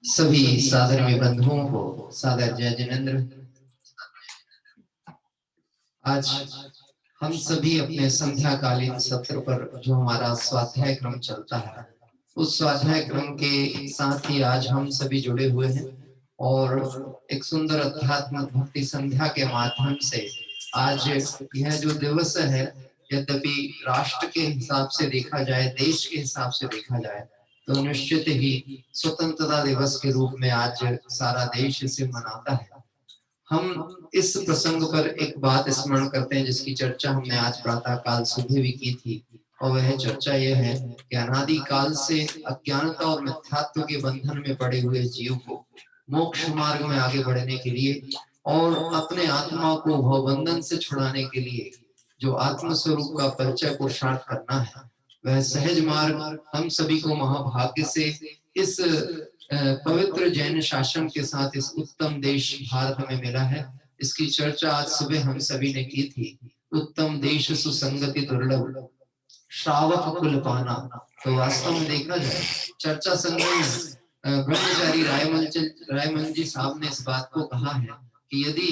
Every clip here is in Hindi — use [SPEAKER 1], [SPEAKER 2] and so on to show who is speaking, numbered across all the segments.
[SPEAKER 1] सभी सादर बंधुओं को सादर जय जिनेंद्र। आज हम सभी अपने संध्याकालीन सत्र पर जो हमारा स्वाध्याय क्रम चलता है, उस स्वाध्याय क्रम के साथ ही आज हम सभी जुड़े हुए हैं और एक सुंदर अध्यात्म भक्ति संध्या के माध्यम से आज यह जो दिवस है, यद्यपि राष्ट्र के हिसाब से देखा जाए, देश के हिसाब से देखा जाए, तो निश्चित ही स्वतंत्रता दिवस के रूप में आज सारा देश इसे मनाता है। हम इस प्रसंग पर एक बात स्मरण करते हैं जिसकी चर्चा हमने आज प्रातः काल सुबह भी की थी, और वह चर्चा यह है कि अनादि काल से अज्ञानता और मिथ्यात्व के बंधन में पड़े हुए जीव को मोक्ष मार्ग में आगे बढ़ने के लिए और अपने आत्मा को भवबंधन से छुड़ाने के लिए जो आत्म स्वरूप का परिचय पुरुषार्थ करना है, वह सहज मार्ग हम सभी को महाभाग्य से इस पवित्र जैन शासन के साथ इस उत्तम देश भारत में मिला है। इसकी चर्चा आज सुबह हम सभी ने की थी। उत्तम देश सुसंगति दुर्लभ श्रावक कुल पाना। तो वास्तव में देखा जाए चर्चा संग्रह ब्रह्मचारी रायमल जी साहब ने इस बात को कहा है कि यदि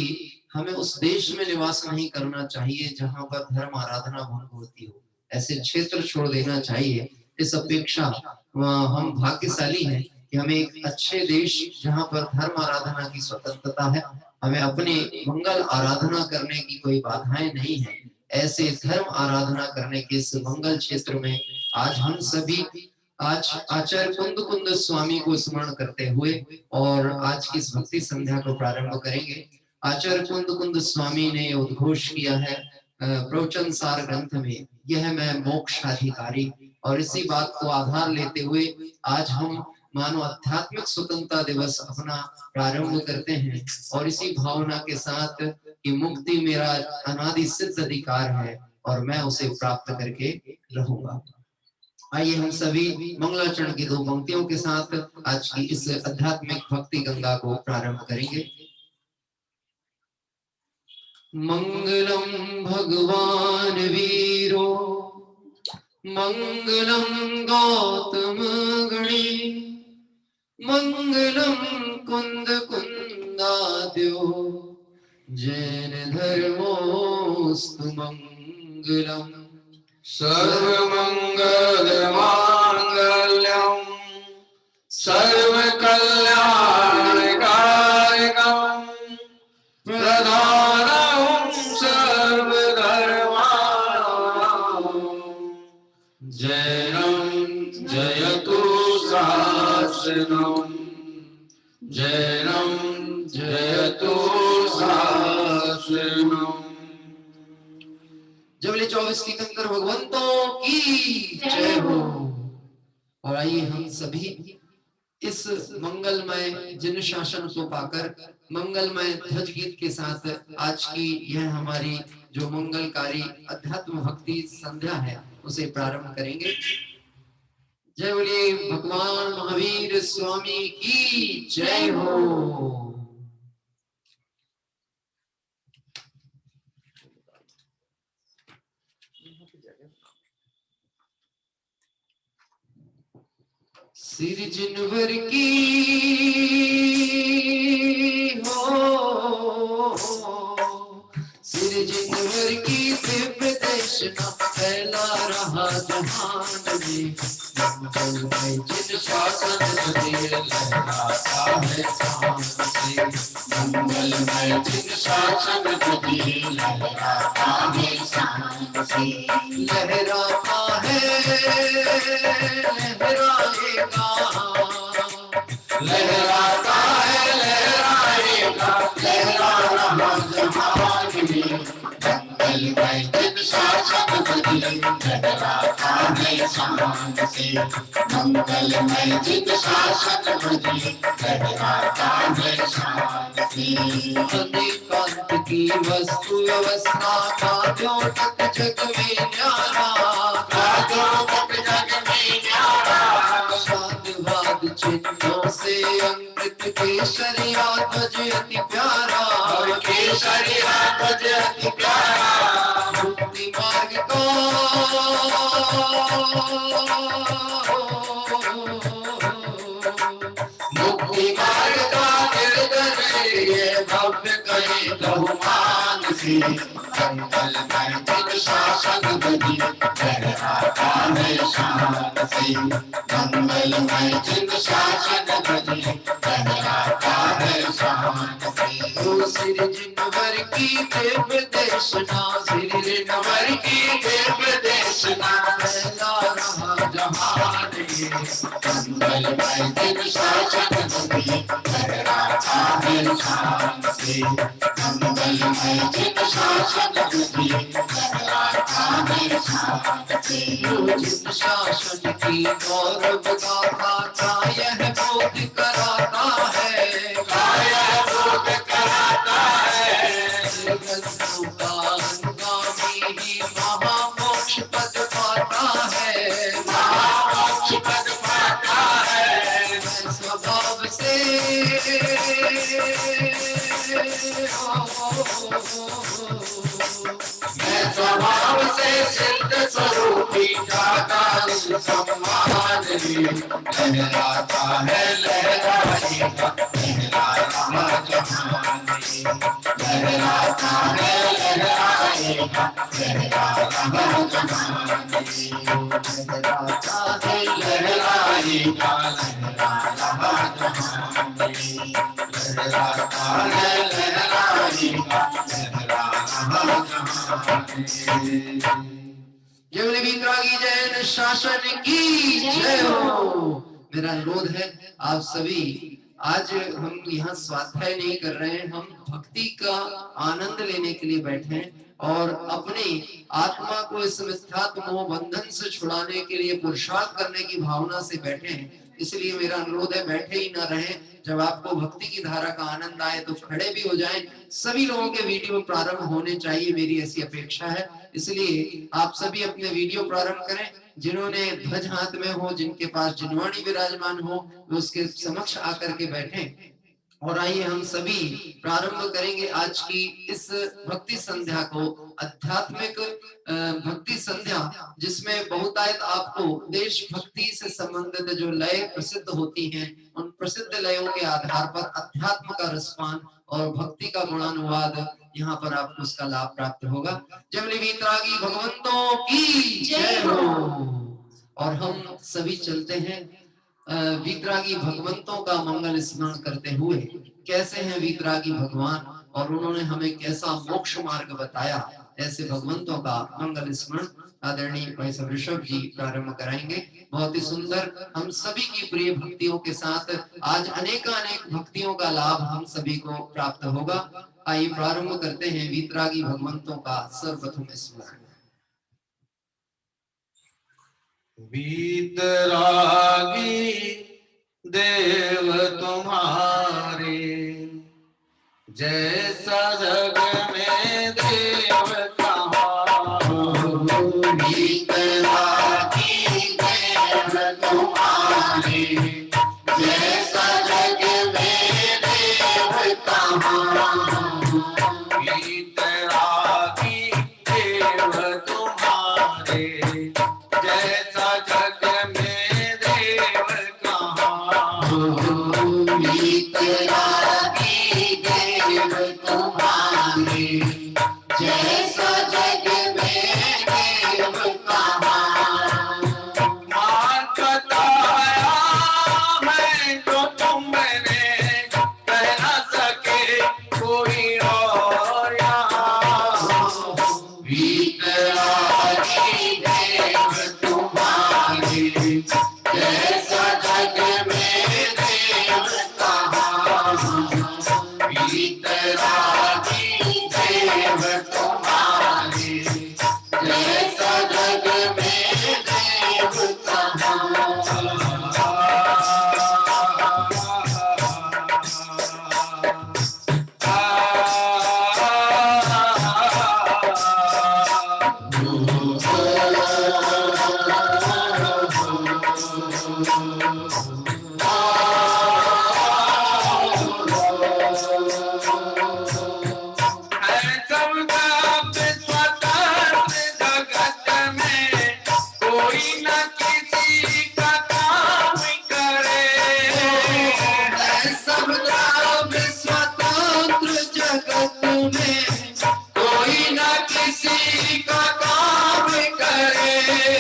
[SPEAKER 1] हमें उस देश में निवास नहीं करना चाहिए जहां पर धर्म आराधना भंग होती हो, ऐसे क्षेत्र छोड़ देना चाहिए। इस अपेक्षा हम भाग्यशाली हैं कि हमें एक अच्छे देश जहां पर धर्म आराधना की स्वतंत्रता है, हमें अपने मंगल आराधना करने की कोई बाधाएं नहीं है, ऐसे धर्म आराधना करने के इस मंगल क्षेत्र में आज हम सभी आज आचार्य कुंद कुंद स्वामी को स्मरण करते हुए और आज की इस भक्ति संध्या को प्रारंभ करेंगे। आचार्य कुंद कुंद स्वामी ने उद्घोष किया है प्रवचन सार ग्रंथ में, यह मैं मोक्षाधिकारी, और इसी बात को आधार लेते हुए आज हम मानो आध्यात्मिक स्वतंत्रता दिवस अपना प्रारंभ करते हैं और इसी भावना के साथ कि मुक्ति मेरा अनादि सिद्ध अधिकार है और मैं उसे प्राप्त करके रहूंगा। आइए हम सभी मंगलाचरण की दो पंक्तियों के साथ आज की इस आध्यात्मिक भक्ति गंगा को प्रारंभ करेंगे। मंगलम भगवान वीरो मंगलम गौतम गणे मंगलम कुंद कुंदाद्यो जैन धर्मोस्तु मंगलम
[SPEAKER 2] सर्वमंगल मांगल्यम सर्वकल्याणकारिकम प्रधानम सर्वधर्माणां जैनं जयतु शासनम् जैनं जयतु शासनम्।
[SPEAKER 1] जबले 24 तीर्थंकर भगवंतों की जय हो। और आइए हम सभी इस मंगलमय जिन शासन को पाकर मंगलमय ध्वज गीत के साथ आज की यह हमारी जो मंगलकारी अध्यात्म भक्ति संध्या है उसे प्रारंभ करेंगे। जय बोलिए भगवान महावीर स्वामी की जय हो। सिर जिनवर की हो सिर जिनवर की दिव्य देशना फैला रहा जहान में मंगलमय जिन शासन लहराता है शान से
[SPEAKER 2] मंगलमय जिन शासन लहराता है शान से
[SPEAKER 1] लहराता है लहराएगा
[SPEAKER 2] लहराता है लहराएगा लहरा रहा जहान में मंगलमय जिन शासन लहराता है शान से मंगलमय जिन शासन लहराता है शान से
[SPEAKER 1] अनेकांत की वस्तु व्यवस्था का द्योतक जग में न्यारा
[SPEAKER 2] का द्योतक जग में न्यारा
[SPEAKER 1] साधुवाद चिन्हों से अंकित केसरिया ध्वज अति प्यारा
[SPEAKER 2] केसरिया ध्वज अति प्यारा
[SPEAKER 1] मुक्ति मार्ग को
[SPEAKER 2] मुक्ति मार्ग का निर्दय ये भव्य करे बहुमान से मंगलमय जिन शासन लहराता है शान से मंगलमय जिन शासन लहराता है शान से
[SPEAKER 1] सिर जिनवर की दिव्य देशना सिर जिनवर की
[SPEAKER 2] दिव्य देशना
[SPEAKER 1] फैला रहा जहान में
[SPEAKER 2] जिन शासन दुखी लहराता है शान से। मंगलमय जिन शासन दुखी लहराता है शान से।
[SPEAKER 1] जिन शासन की गौरव गाथा का यह बोध कराता है,
[SPEAKER 2] का यह बोध कराता है।
[SPEAKER 1] जगतों का अनुगामी ही महामोक्ष पद पाता है,
[SPEAKER 2] महामोक्ष पद पाता है।
[SPEAKER 1] स्वभाव से
[SPEAKER 2] मैं स्वभाव से सिद्ध स्वरूपी का सम्मान लहराता है लहराएगा लहरा रहा जहान। लहराता है लहराएगा लहरा रहा जहान। लहराता है लहराएगा लहरा रहा जहान। लहराता है लहराएगा लहरा रहा जहान।
[SPEAKER 1] जय वितरागी जैन शासन की जय हो। मेरा अनुरोध है आप सभी, आज हम यहाँ स्वाध्याय नहीं कर रहे हैं, हम भक्ति का आनंद लेने के लिए बैठे हैं और अपनी आत्मा को इस मिथ्यात्व मोह बंधन से छुड़ाने के लिए पुरुषार्थ करने की भावना से बैठे हैं। इसलिए मेरा अनुरोध है बैठे ही ना रहें, जब आपको भक्ति की धारा का आनंद आए तो खड़े भी हो जाएं। सभी लोगों के वीडियो प्रारंभ होने चाहिए, मेरी ऐसी अपेक्षा है। इसलिए आप सभी अपने वीडियो प्रारंभ करें। जिन्होंने ध्वज हाथ में हो, जिनके पास जिनवाणी विराजमान हो, वो उसके समक्ष आकर के बैठें। और आइए हम सभी प्रारंभ करेंगे आज की इस भक्ति संध्या को, आध्यात्मिक भक्ति संध्या, जिसमें बहुतायत आपको देशभक्ति से संबंधित जो लय प्रसिद्ध होती हैं, उन प्रसिद्ध लयों के आधार पर अध्यात्म का रसपान और भक्ति का गुणानुवाद यहाँ पर आपको उसका लाभ प्राप्त होगा। जय वीतरागी भगवंतों की जय हो। और हम सभी चलते हैं वीतरागी भगवंतों का मंगल स्मरण करते हुए। कैसे हैं वीतरागी भगवान और उन्होंने हमें कैसा मोक्ष मार्ग बताया, ऐसे भगवंतों का मंगल स्मरण आदरणीय भाई साहब ऋषभ जी प्रारंभ कराएंगे। बहुत ही सुंदर, हम सभी की प्रिय भक्तियों के साथ आज अनेक भक्तियों का लाभ हम सभी को प्राप्त होगा। आइए प्रारंभ करते हैं वीतरागी भगवंतों का सर्वप्रथम स्मरण।
[SPEAKER 2] वीतरागी देव तुम्हारे, जैसा जग में देव कहाँ। वीतरागी देव तुम्हारे, जैसा जग में देव कहाँ। वीतरागी देव तुम्हारे, जैसा जग में देव कहाँ। वीतरागी देव तुम्हारे, जैसा जग में देव कहाँ। मान बताया है जो तुमने, कह न सके कोई और यहाँ। वीतरागी देव तुम्हारे, जैसा जग में देव कहाँ। वीतरागी देव तुम्हारे, जैसा जग में देव कोई न किसी का काम करे।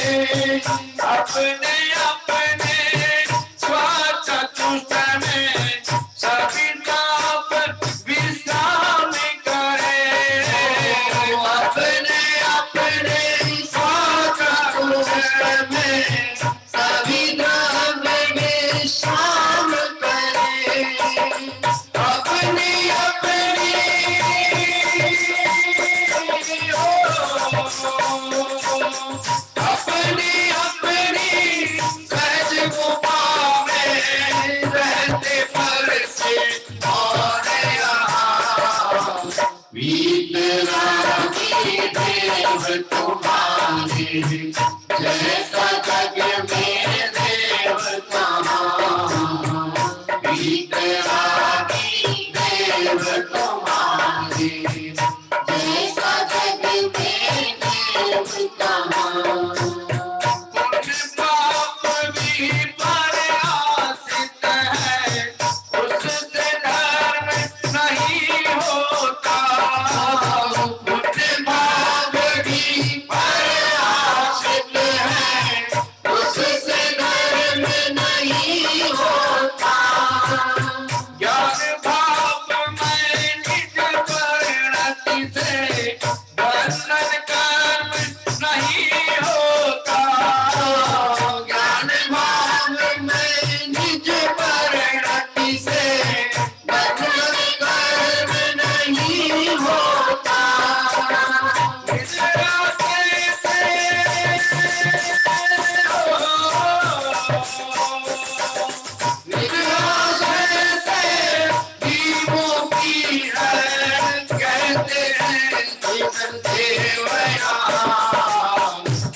[SPEAKER 2] जैसा जग में देव कहाँ, वितरागी देव तुम्हारे। जैसा जग में देव कहाँ, पुण्य पाप भी प्रयासित है, उससे धर्म नहीं होता। पुण्य पाप भी प्रयासित है, उससे धर्म नहीं होता। ज्ञान भाव में निज परिणति से बंधन कर्म नहीं होता। ज्ञान भाव में निज परिणति से बंधन कर्म नहीं होता। निज रास्ते से निज रास्ते से जीवों की है, कहते हैं जीवन देवया।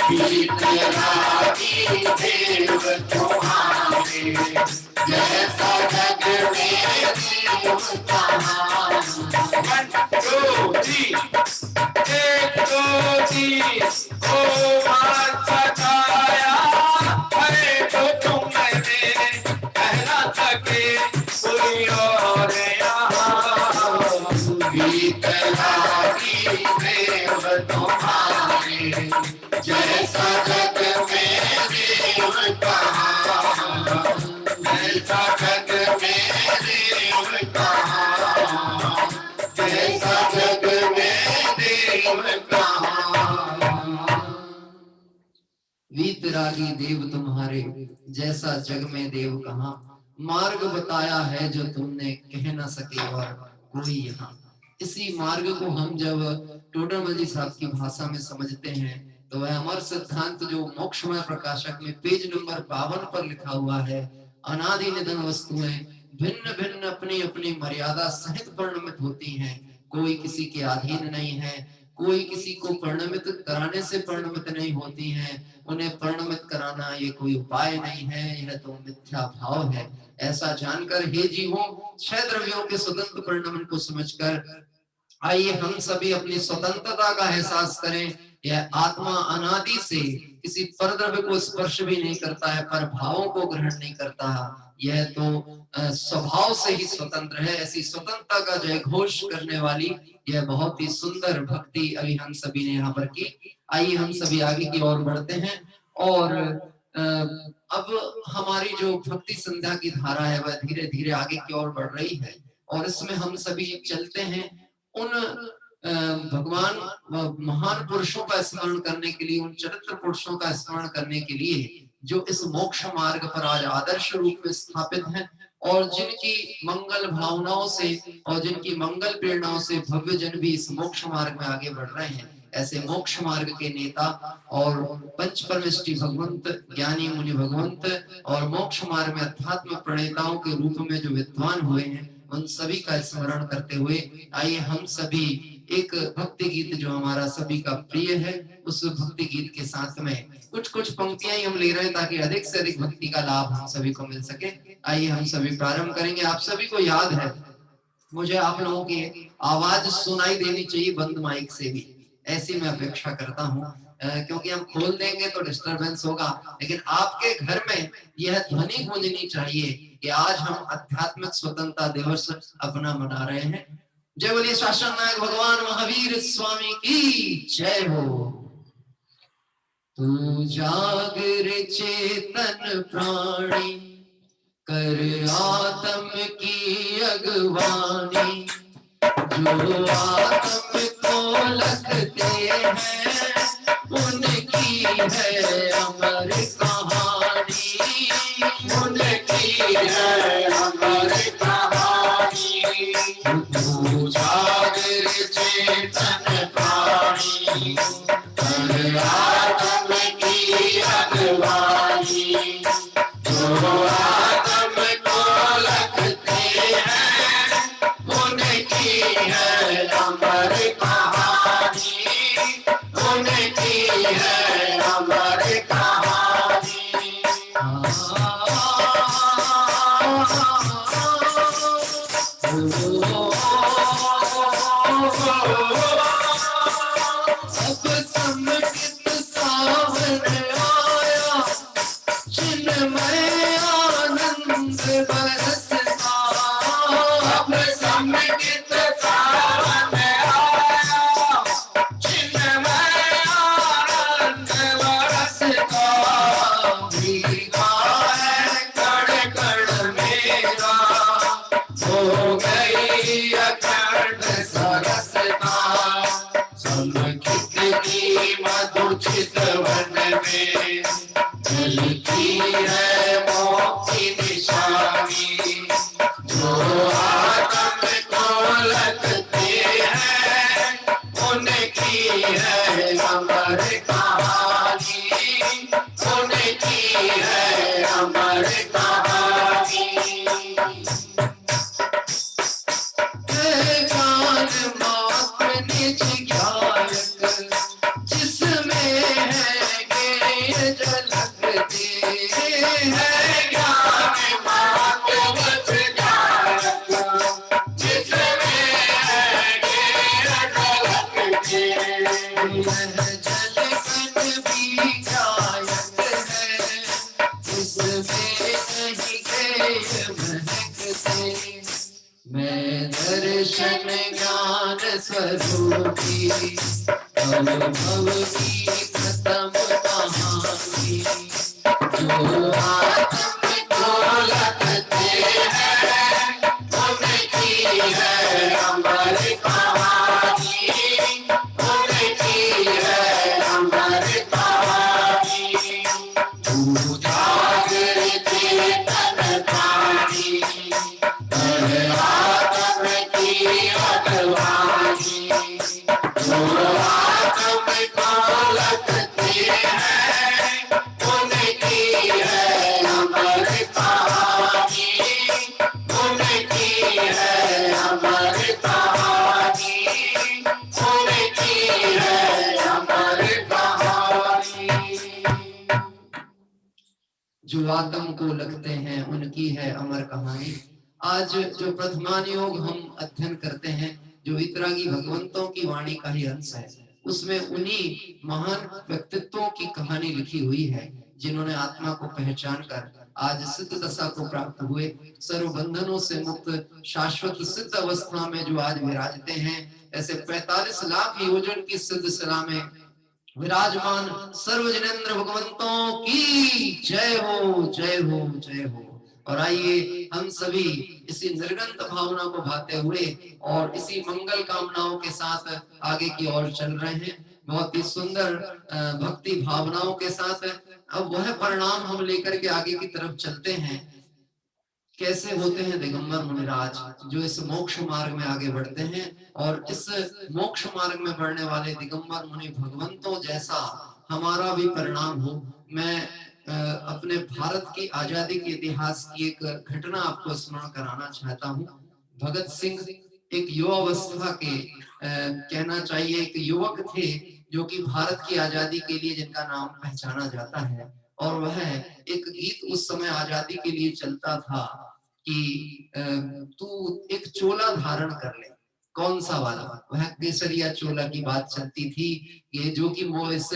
[SPEAKER 2] वितरागी देव तुम्हारे, जैसा जग में देव कहाँ। 1 2 3 1 2 3 ओ मान सजाया है तो तुमने कह ना सके कोई और यहाँ। वितरागी देव तुम्हारे, जैसा जग में देव कहाँ। जैसा जग में देव कहाँ, जैसा जग में देव कहाँ।
[SPEAKER 1] वीतरागी देव तुम्हारे, जैसा जग में देव कहाँ। मार्ग बताया है जो तुमने कह न सके और कोई यहाँ। इसी मार्ग को हम जब टोडरमल जी साहब की भाषा में समझते हैं तो वह अमर सिद्धांत जो मोक्षमय प्रकाशक में पेज नंबर 52 पर लिखा हुआ है, अनादि निधन वस्तुएं भिन्न भिन्न अपनी अपनी मर्यादा सहित परिणमित होती हैं। कोई किसी के अधीन नहीं है, कोई किसी को परिणमित कराने से परिणमित नहीं होती हैं। उन्हें परिणमित कराना ये कोई उपाय नहीं है, यह तो मिथ्या भाव है। ऐसा जानकर हे जीवों, 6 द्रव्यों के स्वतंत्र परिणमन को समझकर आइए हम सभी अपनी स्वतंत्रता का एहसास करें। यह आत्मा अनादि से किसी परद्रव्य को स्पर्श भी नहीं करता है, पर भावों को ग्रहण नहीं करता। यह तो स्वभाव से ही स्वतंत्र है। ऐसी स्वतंत्रता का जय घोष करने वाली यह बहुत ही सुंदर भक्ति अभी हम सभी ने यहाँ पर की। आइए हम सभी आगे की ओर बढ़ते हैं और अब हमारी जो भक्ति संध्या की धारा है वह धीरे धीरे आगे की ओर बढ़ रही है और इसमें हम सभी चलते हैं उन भगवान महान पुरुषों का स्मरण करने के लिए, उन चरित्र पुरुषों का स्मरण करने के लिए जो इस मोक्ष मार्ग पर आज आदर्श रूप में स्थापित हैं और जिनकी मंगल भावनाओं से और जिनकी मंगल प्रेरणाओं से भव्य जन भी इस मोक्ष मार्ग में आगे बढ़ रहे हैं। ऐसे मोक्ष मार्ग के नेता और पंच परमेष्टि भगवंत, ज्ञानी मुनि भगवंत और मोक्ष मार्ग में अध्यात्म प्रणेताओं के रूप में जो विद्वान हुए हैं उन सभी का स्मरण करते हुए आइए हम सभी एक भक्ति गीत जो हमारा सभी का प्रिय है उस भक्ति गीत के साथ में कुछ कुछ पंक्तियां ही हम ले रहे हैं ताकि अधिक से अधिक भक्ति का लाभ हम सभी को मिल सके। आइए हम सभी प्रारंभ करेंगे। आप सभी को याद है, मुझे आप लोगों की आवाज सुनाई देनी चाहिए बंद माइक से भी, ऐसी मैं अपेक्षा करता हूँ क्योंकि हम खोल देंगे तो डिस्टरबेंस होगा, लेकिन आपके घर में यह ध्वनि गूंजनी चाहिए कि आज हम आध्यात्मिक स्वतंत्रता दिवस अपना मना रहे हैं। जय बोलिए शासन नायक भगवान महावीर स्वामी की जय हो। तू जागर चेतन प्राणी कर आत्म की अगवानी, जो आत्म को लगते हैं उनकी है अमर कहानी, उनकी है अमर कहानी। तू जागर चेतन प्राणी कर आत्म की अगवानी, जो आत्म को लगते हैं उनकी है अमर कहानी, उनकी है
[SPEAKER 2] अमर कहानी।
[SPEAKER 1] अब समकित सावन आया, चिन्मय आनंद बरसता।
[SPEAKER 2] अब समकित सावन आया, चिन्मय आनंद बरसता।
[SPEAKER 1] भीगा है
[SPEAKER 2] कण कण मेरा, हो गई अखंड सरसता। समकित की मधु चितवन में, झलकी है मोक्ष निशानी। जो आत्म को लगते हैं, उनकी है अमर कहानी, उनकी है अमर कहानी।
[SPEAKER 1] ज्ञान मात्र निज ज्ञानक, जिसमें है ज्ञेय झलकते हैं।
[SPEAKER 2] ज्ञान मात्र निज ज्ञानक, जिसमें है ज्ञेय झलकते।
[SPEAKER 1] झलकन भी गायक है, जिसमें नहीं ज्ञेय महकते। मैं दर्शन ज्ञान स्वरूपी, अनुभव की खत्म कहानी। जो आत्म
[SPEAKER 2] को लगते हैं, उनकी है अमर कहानी, उनकी है अमर कहानी। जागृत चेतन प्राणी, आत्म की अगवानी। जो आत्म को लगते हैं, उनकी है अमर कहानी, उनकी है अमर कहानी, उनकी है अमर कहानी।
[SPEAKER 1] जो आत्म को लगते हैं, उनकी है अमर कहानी। आज जो प्रथमान योग हम अध्ययन करते हैं, जो वितरागी भगवंतों की वाणी का ही अंश है, उसमें उन्हीं महान व्यक्तित्वों की कहानी लिखी हुई है, जिन्होंने आत्मा को पहचान कर आज सिद्ध दशा को प्राप्त हुए, सर्व बंधनों से मुक्त शाश्वत सिद्ध अवस्था में जो आज विराजते हैं। ऐसे 45 लाख योजन की सिद्ध शिला में विराजमान सर्वजनेन्द्र भगवंतों की जय हो, जय हो, जय हो। और आइए हम सभी इसी निर्गंत भावना को भाते हुए और इसी मंगल कामनाओं के साथ आगे की ओर चल रहे हैं, बहुत ही सुंदर भक्ति भावनाओं के साथ। अब वह परिणाम हम लेकर के आगे की तरफ चलते हैं। कैसे होते हैं दिगंबर मुनिराज, जो इस मोक्ष मार्ग में आगे बढ़ते हैं, और इस मोक्ष मार्ग में बढ़ने वाले दिगंबर मुनि भगवंतों जैसा हमारा भी परिणाम हो। मैं अपने भारत की आजादी के इतिहास की एक घटना आपको स्मरण कराना चाहता हूँ। भगत सिंह एक युवावस्था के कहना चाहिए एक युवक थे, जो कि भारत की आजादी के लिए जिनका नाम पहचाना जाता है। और वह एक गीत उस समय आजादी के लिए चलता था कि तू एक चोला धारण कर ले। कौन सा वाला? वह केसरिया चोला की बात चलती थी, ये जो कि वो इस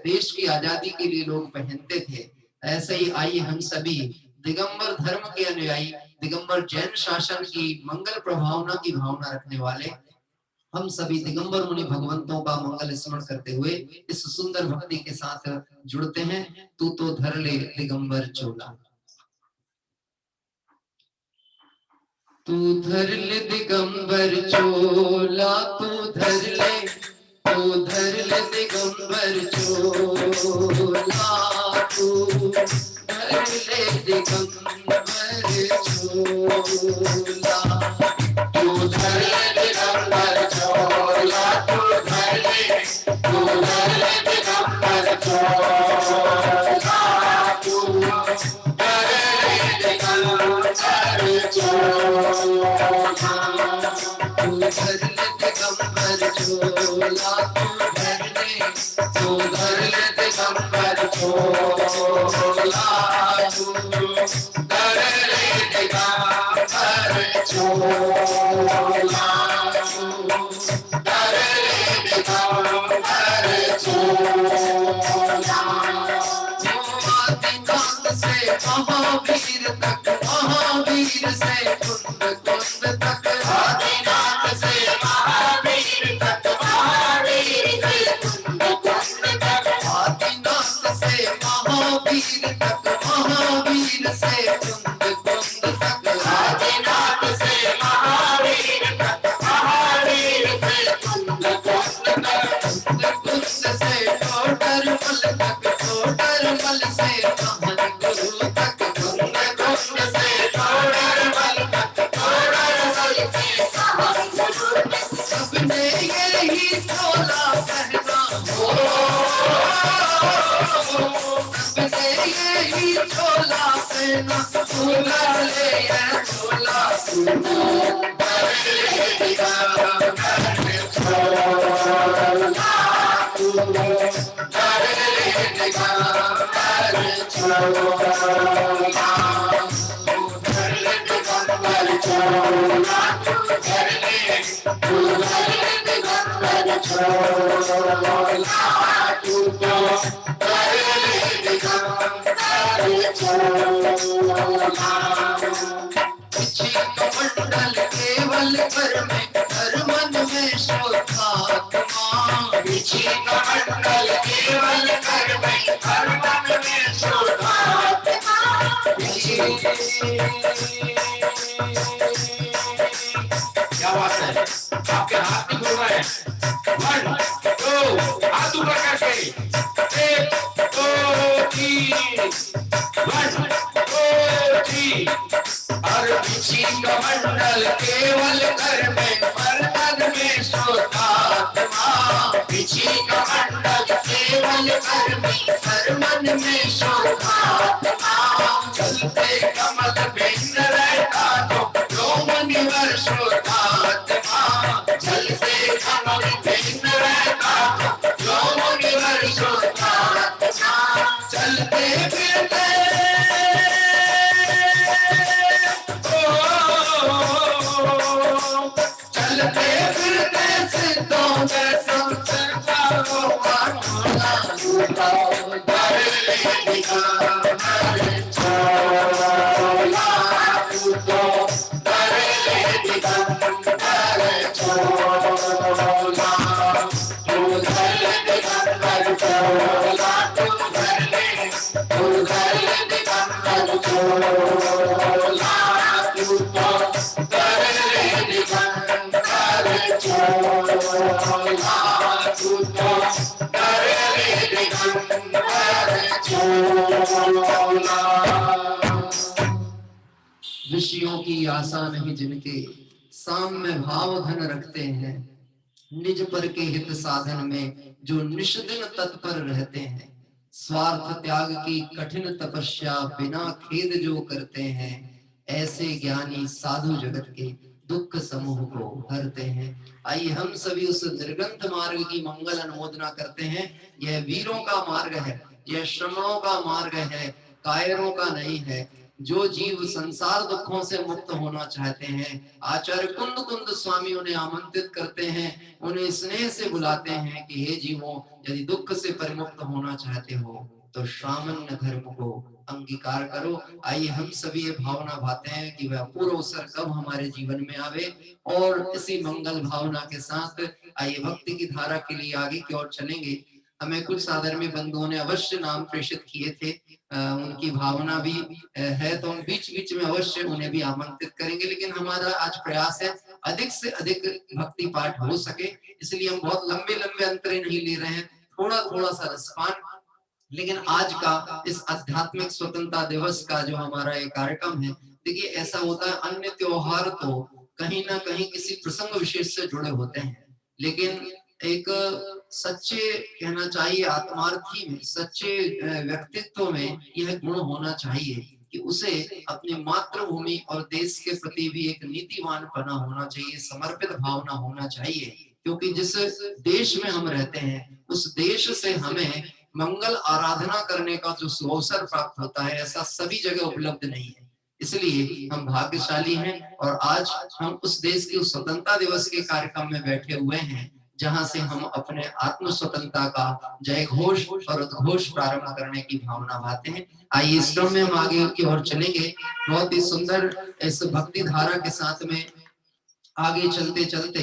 [SPEAKER 1] देश की आजादी के लिए लोग पहनते थे। ऐसे ही आइए हम सभी दिगंबर धर्म के अनुयायी, दिगंबर जैन शासन की मंगल प्रभावना की भावना रखने वाले हम सभी दिगंबर मुनि भगवंतों का मंगल स्मरण करते हुए इस सुंदर भक्ति के साथ जुड़ते हैं। तू तो धर ले दिगंबर चोला, तू धर ले दिगंबर चोला, तू धर ले, तू धर ले दिगंबर चोला, तू धर ले दिगंबर चोला,
[SPEAKER 2] तू धर ले दिगंबर चोला, तू धर ले, तू धर ले दिगंबर चोला, तू धर ले दिगंबर चोला,
[SPEAKER 1] तू धर ले दिगंबर चोला, तू धर ले,
[SPEAKER 2] तू धर ले दिगंबर छोला कर ले दिगंबर छोला कर ले दिगंबर छोला
[SPEAKER 1] आदिनाथ से महावीर तक, महावीर से कुंद कुंद तक,
[SPEAKER 2] आदिनाथ से महावीर तक, महावीर से कुंद कुंद तक,
[SPEAKER 1] आदिनाथ से महावीर तक, महावीर से कुंद कुंद तक,
[SPEAKER 2] आदिनाथ से महावीर तक, महावीर से कुंद कुंद तक,
[SPEAKER 1] कुंद कुंद से टोडर मल तक, टोडर मल से महन गुरु तक,
[SPEAKER 2] कुंद कुंद से टोडर मल तक, टोडर मल से महन गुरु तक,
[SPEAKER 1] सबने यही छोला पहना, सबने यही छोला पहना, छोला ले ये छोला,
[SPEAKER 2] कर ले दिगंबर छोला कर ले दिगंबर छोला कर ले दिगंबर छोला कर ले दिगंबर छोला तू तो कर ले दिगंबर छोला
[SPEAKER 1] पीछे कमंडल केवल कर में, हर मन में शोधात्मा,
[SPEAKER 2] पीछे कमंडल केवल कर में हर मन में शोधात्मा क्या बात है आपके हाथ नहीं खुल रहे हैं 1 2 हाथ ऊपर करके 1 2 3 1 2 3 हर पीछे कमंडल केवल कर में हर मन में शोधात्मा पीछे कमंडल केवल कर में हर मन में शोधात्मा चलते कमल भिन्न रहता जो मुनिवर शोधात्मा चलते कमल भिन्न रहता जो मुनिवर शोधात्मा चलते फिरते
[SPEAKER 1] चलते फिरते सिद्धों में संतर का रोमाना,
[SPEAKER 2] कर ले दिगंबर छोला तू तो कर ले दिगंबर छोला तू कर ले दिगंबर छोला तू कर ले दिगंबर छोला तू तो कर ले दिगंबर छोला तू तो कर ले दिगंबर छोला
[SPEAKER 1] विषयों की आशा नहीं जिनके, साम्य भाव घन रखते हैं, निज पर के हित साधन में जो निष्दिन तत्पर रहते हैं, स्वार्थ त्याग की कठिन तपस्या बिना खेद जो करते हैं, ऐसे ज्ञानी साधु जगत के दुख समूह को हरते हैं। आइए हम सभी उस निर्गंथ मार्ग की मंगल अनुमोदना करते हैं। यह वीरों का मार्ग है, यह श्रमणों का मार्ग है, कायरों का नहीं है। जो जीव संसार दुखों से मुक्त होना चाहते हैं, आचार्य कुंद कुंद स्वामी उन्हें आमंत्रित करते हैं, उन्हें स्नेह से बुलाते हैं कि हे जीवों, यदि दुख से परिमुक्त होना चाहते हो तो श्रावण धर्म को अंगीकार करो। आइए हम सभी ये भावना भाते हैं कि वह अपूर्व अवसर कब हमारे जीवन में आवे, और इसी मंगल भावना के साथ आइए भक्ति की धारा के लिए आगे की ओर चलेंगे। हमें कुछ साधर्मी बंधुओं ने अवश्य नाम प्रेषित किए थे, उनकी भावना भी है, तो हम बीच बीच में अवश्य उन्हें भी आमंत्रित करेंगे। लेकिन हमारा आज प्रयास है अधिक से अधिक भक्ति पाठ हो सके, इसलिए हम बहुत लंबे लंबे अंतरे नहीं ले रहे हैं, थोड़ा थोड़ा सा रसपान। लेकिन आज का इस आध्यात्मिक स्वतंत्रता दिवस का जो हमारा ये कार्यक्रम है, देखिए ऐसा होता है, अन्य त्योहार तो कहीं ना कहीं किसी प्रसंग विशेष से जुड़े होते हैं, लेकिन एक सच्चे कहना चाहिए आत्मार्थी में, सच्चे व्यक्तित्व में यह गुण होना चाहिए कि उसे अपनी मातृभूमि और देश के प्रति भी एक नीतिवान पना होना चाहिए, समर्पित भावना होना चाहिए। क्योंकि जिस देश में हम रहते हैं उस देश से हमें मंगल आराधना करने का जो सुअवसर प्राप्त होता है, ऐसा सभी जगह उपलब्ध नहीं है। इसलिए हम भाग्यशाली हैं और आज हम उस देश के उस स्वतंत्रता दिवस के कार्यक्रम में बैठे हुए हैं जहां से हम अपने आत्म स्वतंत्रता का जय घोष और उद्घोष प्रारंभ करने की भावना भाते हैं। आइए इस क्रम में हम आगे की ओर चलेंगे। बहुत ही सुंदर इस भक्ति धारा के साथ में आगे चलते चलते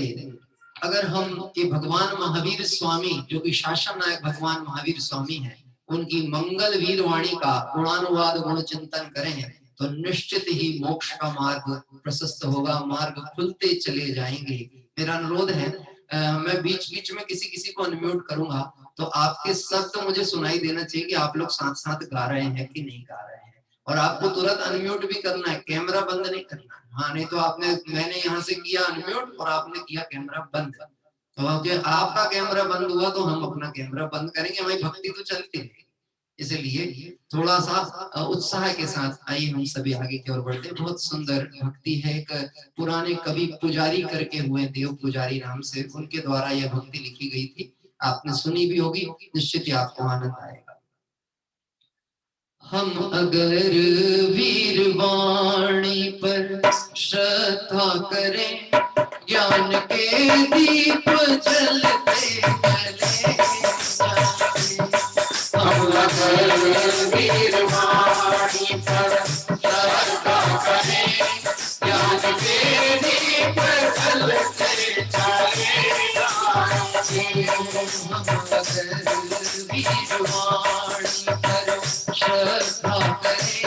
[SPEAKER 1] अगर हम ये भगवान महावीर स्वामी जो कि शासन नायक भगवान महावीर स्वामी हैं, उनकी मंगल वीर वाणी का गुणानुवाद गुण चिंतन करें तो निश्चित ही मोक्ष का मार्ग प्रशस्त होगा, मार्ग खुलते चले जाएंगे। मेरा अनुरोध है, मैं बीच बीच में किसी किसी को अनम्यूट करूंगा तो आपके शब्द मुझे सुनाई देना चाहिए कि आप लोग साथ साथ गा रहे हैं कि नहीं गा रहे हैं, और आपको तुरंत अनम्यूट भी करना है, कैमरा बंद नहीं करना। हाँ, नहीं तो मैंने यहाँ से किया अनम्यूट और आपने किया कैमरा बंद, तो आपका कैमरा बंद हुआ तो हम अपना कैमरा बंद करेंगे, हमारी भक्ति तो चलती है। इसलिए थोड़ा सा उत्साह के साथ आइए हम सभी आगे की ओर बढ़ते। बहुत सुंदर भक्ति है, एक पुराने कवि पुजारी करके हुए, देव पुजारी नाम से, उनके द्वारा यह भक्ति लिखी गई थी, आपने सुनी भी होगी, निश्चित ही आपको आनंद आएगा। हम अगर वीरवाणी पर श्रद्धा करें, ज्ञान के दीप जलते चले जाएं। हम अगर वीरवाणी पर श्रद्धा करें, ज्ञान के दीप जलते चले जाएं। हम अगर वीरवाणी पर श्रद्धा करें,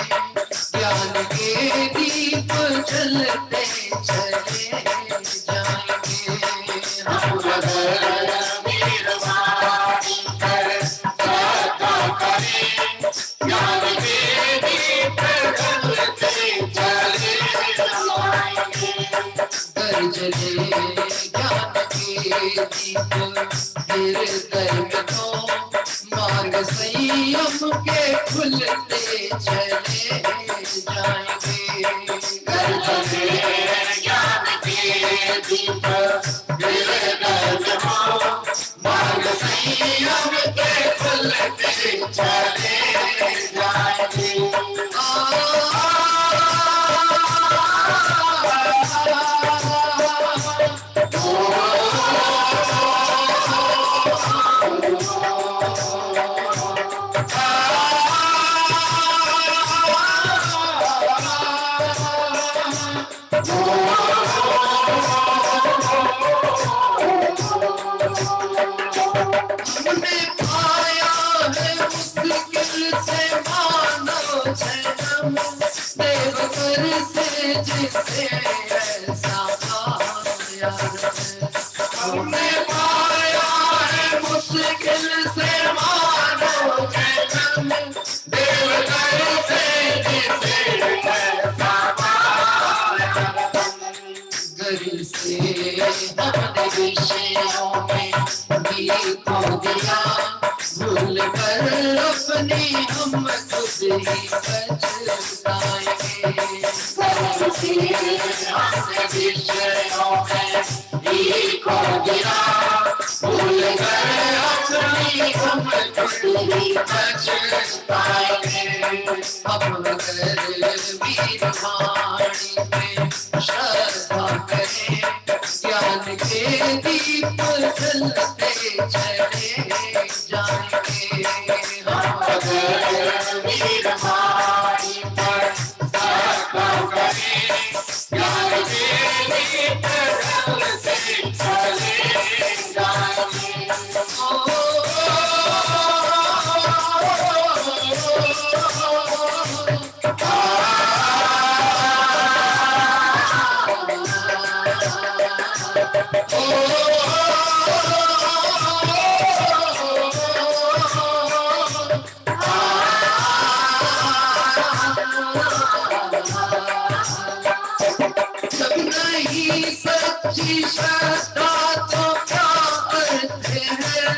[SPEAKER 1] ज्ञान के दीप जलते चले जाएंगे। हम अगर वीरवाणी पर श्रद्धा करें, ज्ञान के दीप जलते चले जाएंगे। कर जले ज्ञान के दीप हृदय में तो मार्ग संयम के खुलते चले जाएंगे। कर जले ज्ञान के दीप हृदय में तो मार्ग संयम के खुलते चले जाएंगे। जिसे ऐसा पाया हमने पाया है मुश्किल से मानो जन्म, देवघर से जिसे ऐसा पाया। घर से हमने विषयों में गीत खो दिया, भूल कर अपनी हम खुद ही पछताएंगे। हमने विषयों में गीत खो दिया, भूल कर अपनी हम खुद ही पछताएंगे। हम अगर वीरवाणी में श्रद्धा करें, ज्ञान के दीप जलते चले जाएंगे। हम अगर वीरवाणी पर श्रद्धा करें, ज्ञान के दीप जलते चले जाएंगे। जब नहीं सच्ची श्रद्धा तो क्या अर्थ है,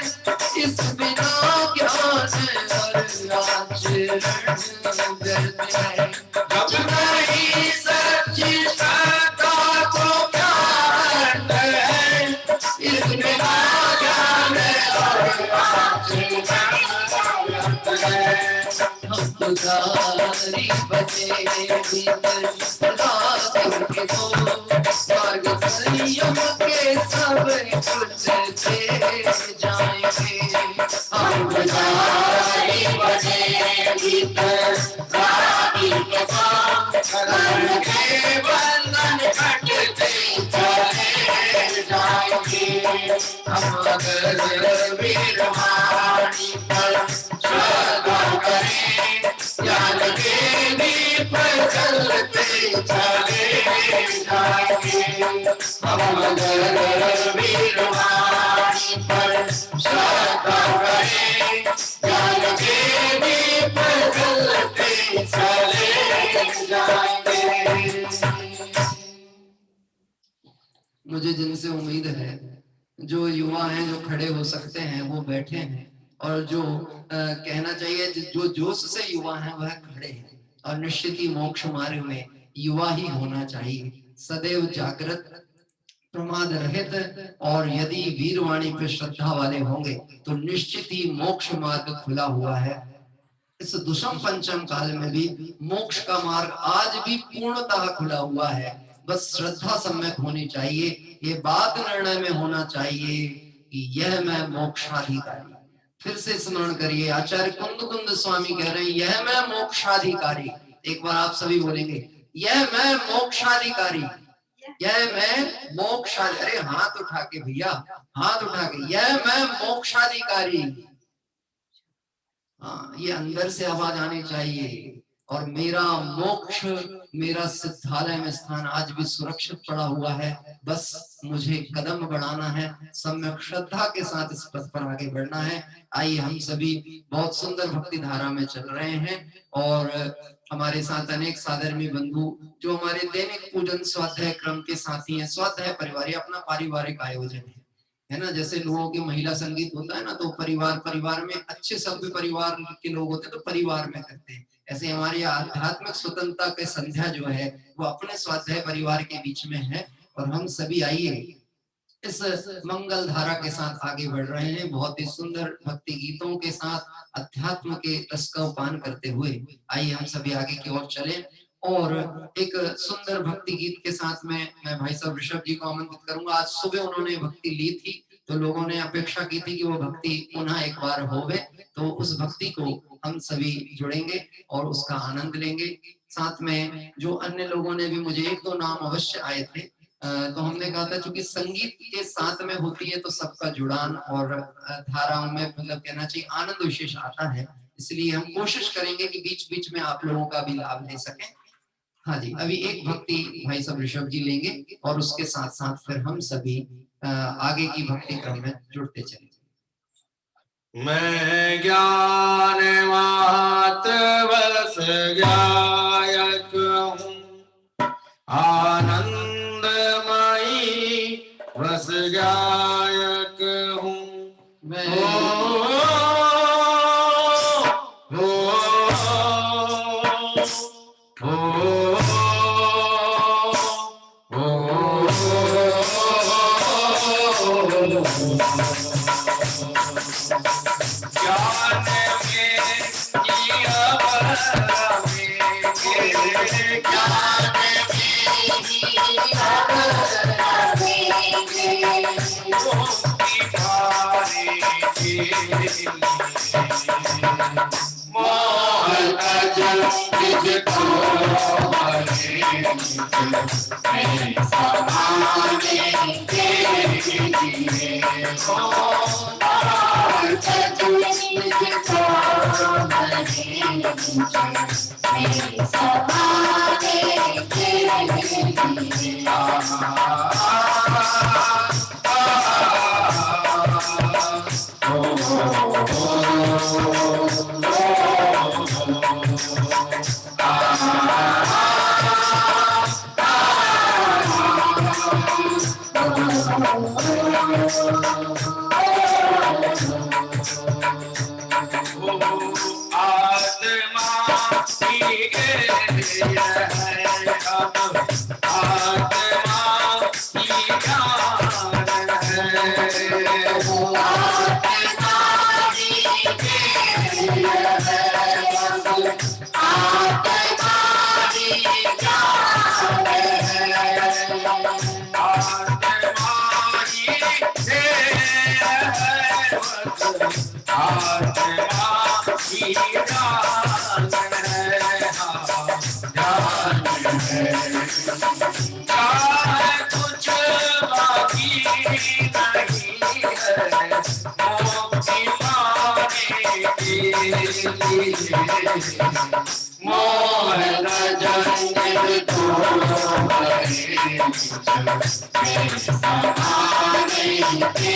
[SPEAKER 1] इस बिना ज्ञान और आचरण व्यर्थ है। जब नहीं सच्ची श्रद्धा तो क्या अर्थ है, इस बिना ज्ञान और आचरण हम पुजारी बचे भीतर खुदा के दो स्वर्ग संयम के सब कुछ दे जाएंगे। हम
[SPEAKER 2] पुजारी बचे भीतर राती के पाँव कर्म के बंधन कटते चले जाएंगे।
[SPEAKER 1] हम अगर
[SPEAKER 2] वीरवाणी पर श्रद्धा करें ज्ञान के दीप जलते चले जाएंगे। हम अगर वीरवाणी पर श्रद्धा करें ज्ञान के दीप जलते चले जाएंगे।
[SPEAKER 1] मुझे जिनसे उम्मीद है जो युवा हैं जो खड़े हो सकते हैं वो बैठे हैं, और जो कहना चाहिए जो जोश से युवा हैं वह खड़े हैं, और निश्चित ही मोक्ष मार्ग में युवा ही होना चाहिए, सदैव जागृत प्रमाद रहित। और यदि वीरवाणी पे श्रद्धा वाले होंगे तो निश्चित ही मोक्ष मार्ग खुला हुआ है। इस दुष्म पंचम काल में भी मोक्ष का मार्ग आज भी पूर्णतः खुला हुआ है, बस श्रद्धा सम्यक होनी चाहिए। ये बात निर्णय में होना चाहिए कि यह मैं मोक्षाधिकारी। फिर से स्मरण करिए, आचार्य कुंद स्वामी कह रहे हैं यह मैं मोक्षाधिकारी। एक बार आप सभी बोलेंगे, यह मैं मोक्षाधिकारी, यह मैं मोक्षाधिकारी। अरे हाथ उठा के भैया, हाथ उठा के, यह मैं मोक्षाधिकारी। हाँ, ये अंदर से आवाज आनी चाहिए। और मेरा मोक्ष, मेरा सिद्धालय में स्थान आज भी सुरक्षित पड़ा हुआ है, बस मुझे कदम बढ़ाना है, सम्यक श्रद्धा के साथ इस पथ पर आगे बढ़ना है। आइए हम सभी बहुत सुंदर भक्ति धारा में चल रहे हैं, और हमारे साथ अनेक साधर्मी बंधु जो हमारे दैनिक पूजन स्वाध्याय क्रम के साथी हैं। स्वाध्याय परिवार ये अपना पारिवारिक आयोजन है ना। जैसे लोगों के महिला संगीत होता है ना, तो परिवार में अच्छे सभ्य परिवार के लोग होते हैं तो परिवार में करते हैं। ऐसे हमारी आध्यात्मिक स्वतंत्रता के संध्या जो है वो अपने स्वाध्याय परिवार के बीच में है, और हम सभी आइए इस मंगल धारा के साथ आगे बढ़ रहे हैं, बहुत ही सुंदर भक्ति गीतों के साथ अध्यात्म के रस का पान करते हुए। आइए हम सभी आगे की ओर चलें, और एक सुंदर भक्ति गीत के साथ में मैं भाई साहब ऋषभ जी को आमंत्रित करूंगा। आज सुबह उन्होंने भक्ति ली थी, तो लोगों ने अपेक्षा की थी कि वो भक्ति पुनः एक बार होवे, तो उस भक्ति को हम सभी जुड़ेंगे और उसका आनंद लेंगे। साथ में जो अन्य लोगों ने भी, मुझे एक दो नाम अवश्य आए थे, तो हमने कहा था चूंकि संगीत के साथ में होती है तो सबका जुड़ान और धाराओं में मतलब कहना चाहिए आनंद विशेष आता है, इसलिए हम कोशिश करेंगे कि बीच बीच में आप लोगों का भी लाभ ले सकें। हाँ जी, अभी एक भक्ति भाई साहब ऋषभ जी लेंगे, और उसके साथ साथ फिर हम सभी आगे की भक्ति क्रम में जुड़ते चलेंगे।
[SPEAKER 2] मैं ज्ञान मात बस गायक हूँ, आनंदमयी बस गायक हूँ। चाहे कुछ बाकी नहीं है मुक्ति पाने के लिए मोह न जंगल तो समाने के लिए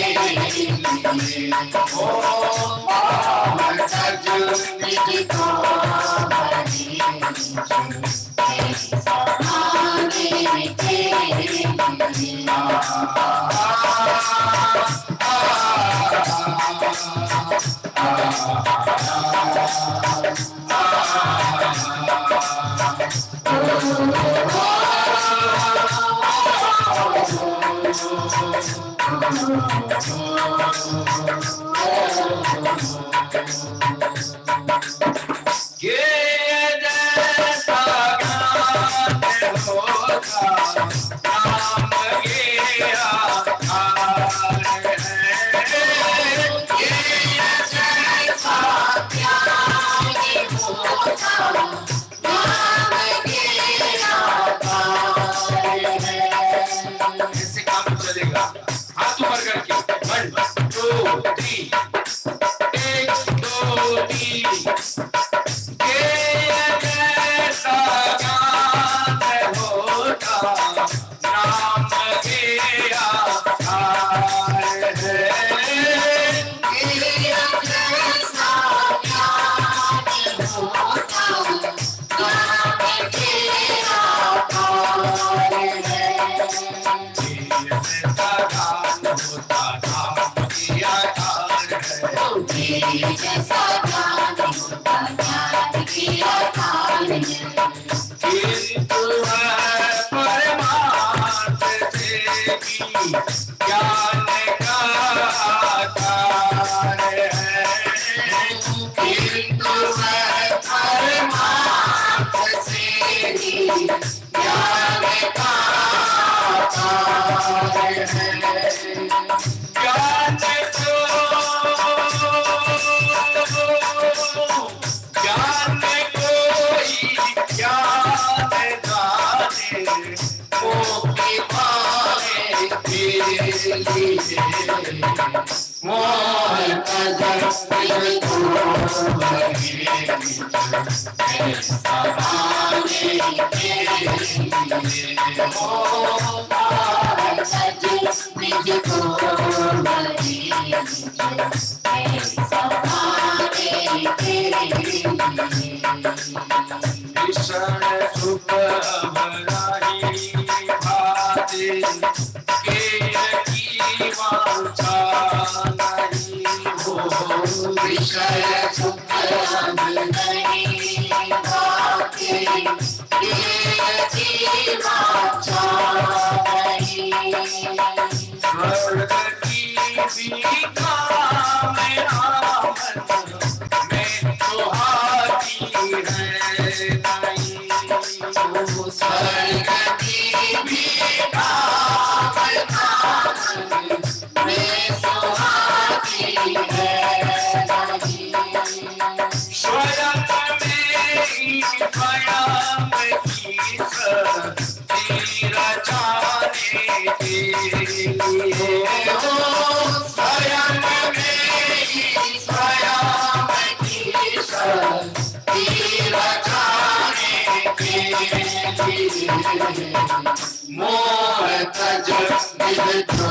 [SPEAKER 2] मोह न जंगल तो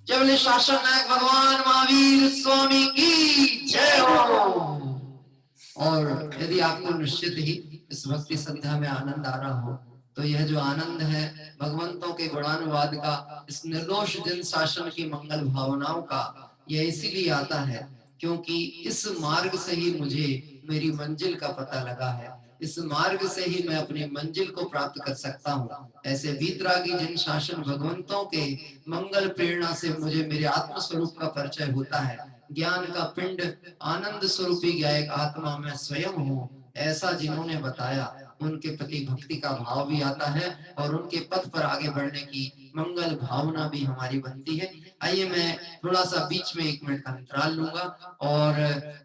[SPEAKER 1] जबले शासन नायक भगवान महावीर स्वामी की जय हो। और यदि आप आपको निश्चित ही इस भक्ति संध्या में आनंद आ रहा हो, तो यह जो आनंद है भगवंतों के गुणानुवाद का, इस निर्दोष जिन शासन की मंगल भावनाओं का, यह इसीलिए आता है क्योंकि इस मार्ग से ही मुझे मेरी मंजिल का पता लगा है, इस मार्ग से ही मैं अपनी मंजिल को प्राप्त कर सकता हूँ। ऐसे वीतरागी जिन शासन भगवंतों के मंगल प्रेरणा से मुझे मेरे आत्म स्वरूप का परिचय होता है। ज्ञान का पिंड आनंद स्वरूपी गायक आत्मा में स्वयं हूँ, ऐसा जिन्होंने बताया, उनके प्रति भक्ति का भाव भी आता है और उनके पथ पर आगे बढ़ने की मंगल भावना भी हमारी बनती है। आइए मैं थोड़ा सा बीच में 1 मिनट का अंतराल लूंगा और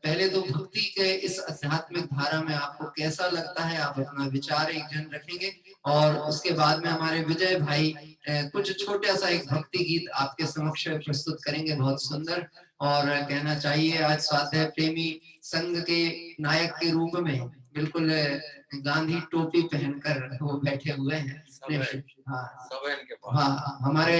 [SPEAKER 1] पहले तो भक्ति के इस आध्यात्मिक धारा में आपको कैसा लगता है, आप अपना विचार एक जन रखेंगे और उसके बाद में हमारे विजय भाई कुछ छोटा सा एक भक्ति गीत आपके समक्ष प्रस्तुत करेंगे, बहुत सुंदर। और कहना चाहिए आज स्वाध्याय प्रेमी संघ के नायक के रूप में बिल्कुल गांधी टोपी पहनकर वो बैठे हुए हैं। हाँ, हमारे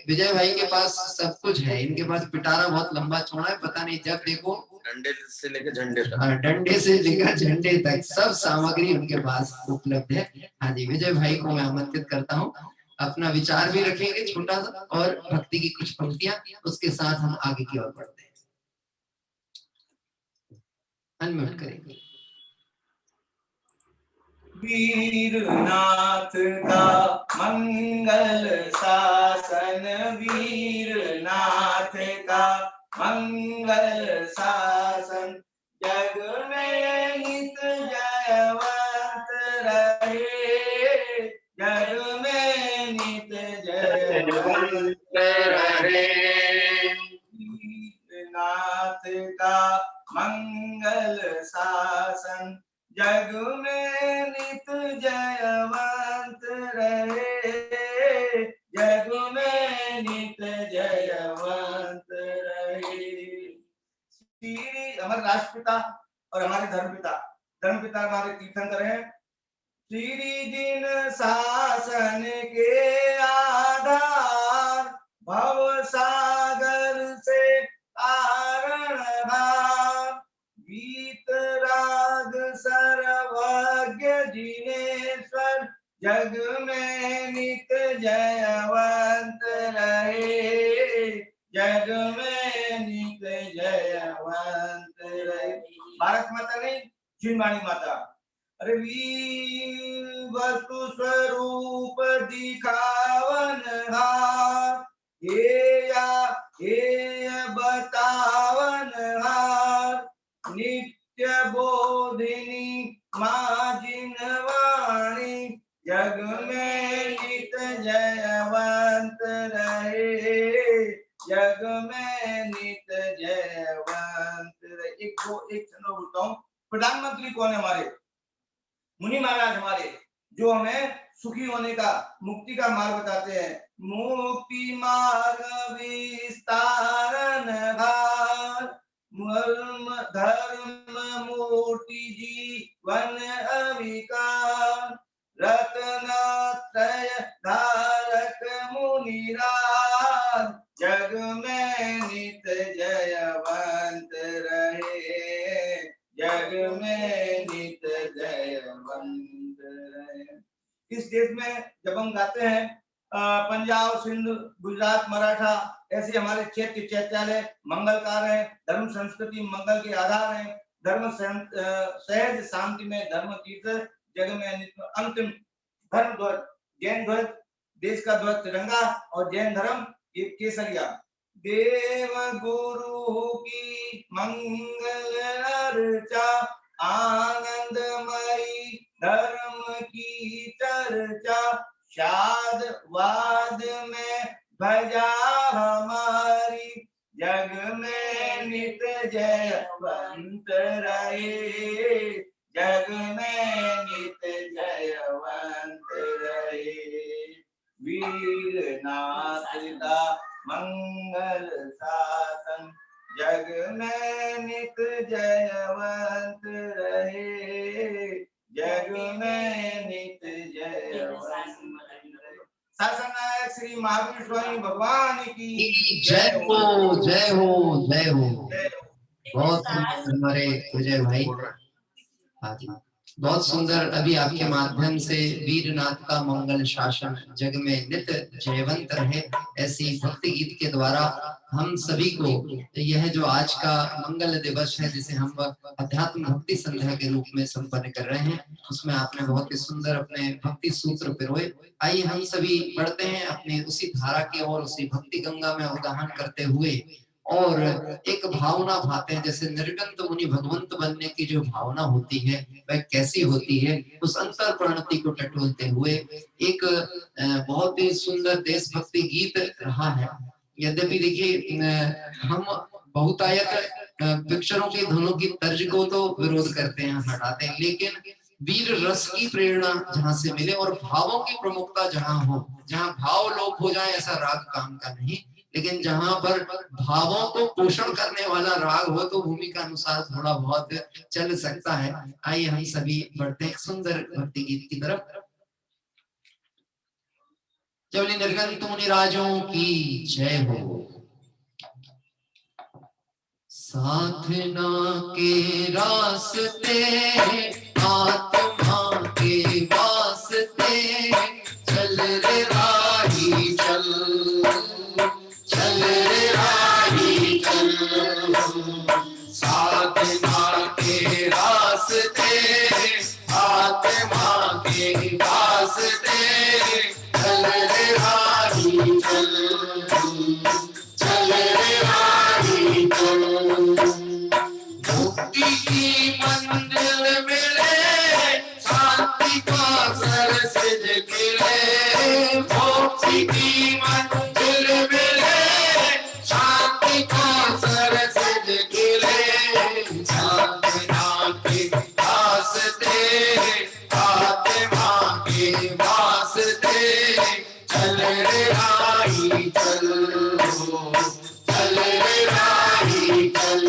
[SPEAKER 1] विजय भाई के पास सब कुछ है, इनके पास पिटारा बहुत लंबा चौड़ा है, पता नहीं जब देखो डंडे से लेकर झंडे तक, डंडे से लेकर झंडे तक सब सामग्री उनके पास उपलब्ध है। हाँ जी, विजय भाई को मैं आमंत्रित करता हूँ, अपना विचार भी रखेंगे छोटा सा और भक्ति की कुछ पंक्तियां, उसके साथ हम आगे की ओर बढ़ते हैं। अनम्यूट करेंगे।
[SPEAKER 3] वीरनाथ का मंगल शासन, वीरनाथ का मंगल शासन, जग में नित जयवंत रहे, जग में नित जयवंत रहे। वीरनाथ का मंगल शासन, जग में नित जयवंत रहे, जग में नित जयवंत रहे। श्री हमारे राष्ट्रपिता और हमारे धर्मपिता हमारे तीर्थंकर हैं। श्री जिन शासन के आधार, भव सागर से तारण हार, वीतराग सर्वज्ञ जिनेश्वर, जग में नित जयवंत रहे, जग में नित जयवंत रहे। भारत माता नहीं, जिनवाणी माता। अरे वीर वस्तु स्वरूप दिखावन हार, हे बतावन हार, नित्य बोधिनी माँ जिनवाणी, जग में नित जयवंत रहे, जग में नित जयवंत रहे। एक छंद बोलता हूँ। प्रधानमंत्री कौन है? हमारे मुनि महाराज, हमारे जो हमें सुखी होने का, मुक्ति का मार्ग बताते हैं। मुक्ति मार्ग विस्तारन भार, धर्म मूर्ति जीवन अविकार, रत्नत्रय धारक मुनिराज, जग में नित जयवंत रहे, जग में नित जयवंत रहे। इस देश में जब हम गाते हैं पंजाब, सिंध, गुजरात, मराठा, ऐसे हमारे क्षेत्र चैत्यालय मंगलकार है, धर्म संस्कृति मंगल के आधार है, धर्म सहज शांति में धर्म तीर्थ, जग में अंतिम धर्म ध्वज, जैन ध्वज, देश का ध्वज तिरंगा और जैन धर्म एक केसरिया। देव गुरु की मंगल अर्चा, आनंदमयी धर्म की चर्चा, शाद वाद में भजा हमारी, जग में नित जयवंत रहे, जग में नित जयवंत रहे। वीरनाथ का मंगल शासन, जग में नित जयवंत रहे, जग में नित जयवंत रहे। शासनायक श्री महावीर स्वामी भगवान की
[SPEAKER 1] जय हो, जय हो, जय हो। बहुत हमारे विजय भाई। हाँ जी, बहुत सुंदर। अभी आपके माध्यम से वीरनाथ का मंगल शासन जग में नित जयवंत रहे, ऐसी भक्ति गीत के द्वारा हम सभी को यह जो आज का मंगल दिवस है, जिसे हम अध्यात्म भक्ति संध्या के रूप में संपन्न कर रहे हैं, उसमें आपने बहुत ही सुंदर अपने भक्ति सूत्र पिरोए। आइए हम सभी बढ़ते हैं अपनी उसी धारा की ओर, उसी भक्ति गंगा में उदाहरण करते हुए, और एक भावना भाते हैं, जैसे निर्गंत मुनि भगवंत बनने की जो भावना होती है वह कैसी होती है, उस अंतर प्रणति को टटोलते हुए एक बहुत ही सुंदर देशभक्ति गीत रहा है। यद्यपि देखिए हम बहुतायत पिक्चरों की धुनों की तर्ज को तो विरोध करते हैं, हटाते हैं, लेकिन वीर रस की प्रेरणा जहां से मिले और भावों की प्रमुखता जहां हो, जहां भाव लोप हो जाए ऐसा राग काम का नहीं, लेकिन जहां पर भावों को पोषण करने वाला राग हो तो भूमिका अनुसार थोड़ा बहुत चल सकता है। आइए हम सभी बढ़ते हैं सुंदर भक्ति गीत की तरफ। जबली निर्गंत मुनि राजों की जय हो। साधना के रास्ते आत्मा के वास्ते चल रे राही चल, चल रे राही चल। साधना के रास्ते आत्मा के वास्ते चल रे राही चल, चल रे राही चल। मुक्ति की मंजिल मिले, शांति का सरसिज गिरे। मुक्ति की मंजिल मिले, शांति का सरसिज गिरे। साधना के वास्ते आत्मा के वास्ते चल रे राही चल, चल रे राही चल।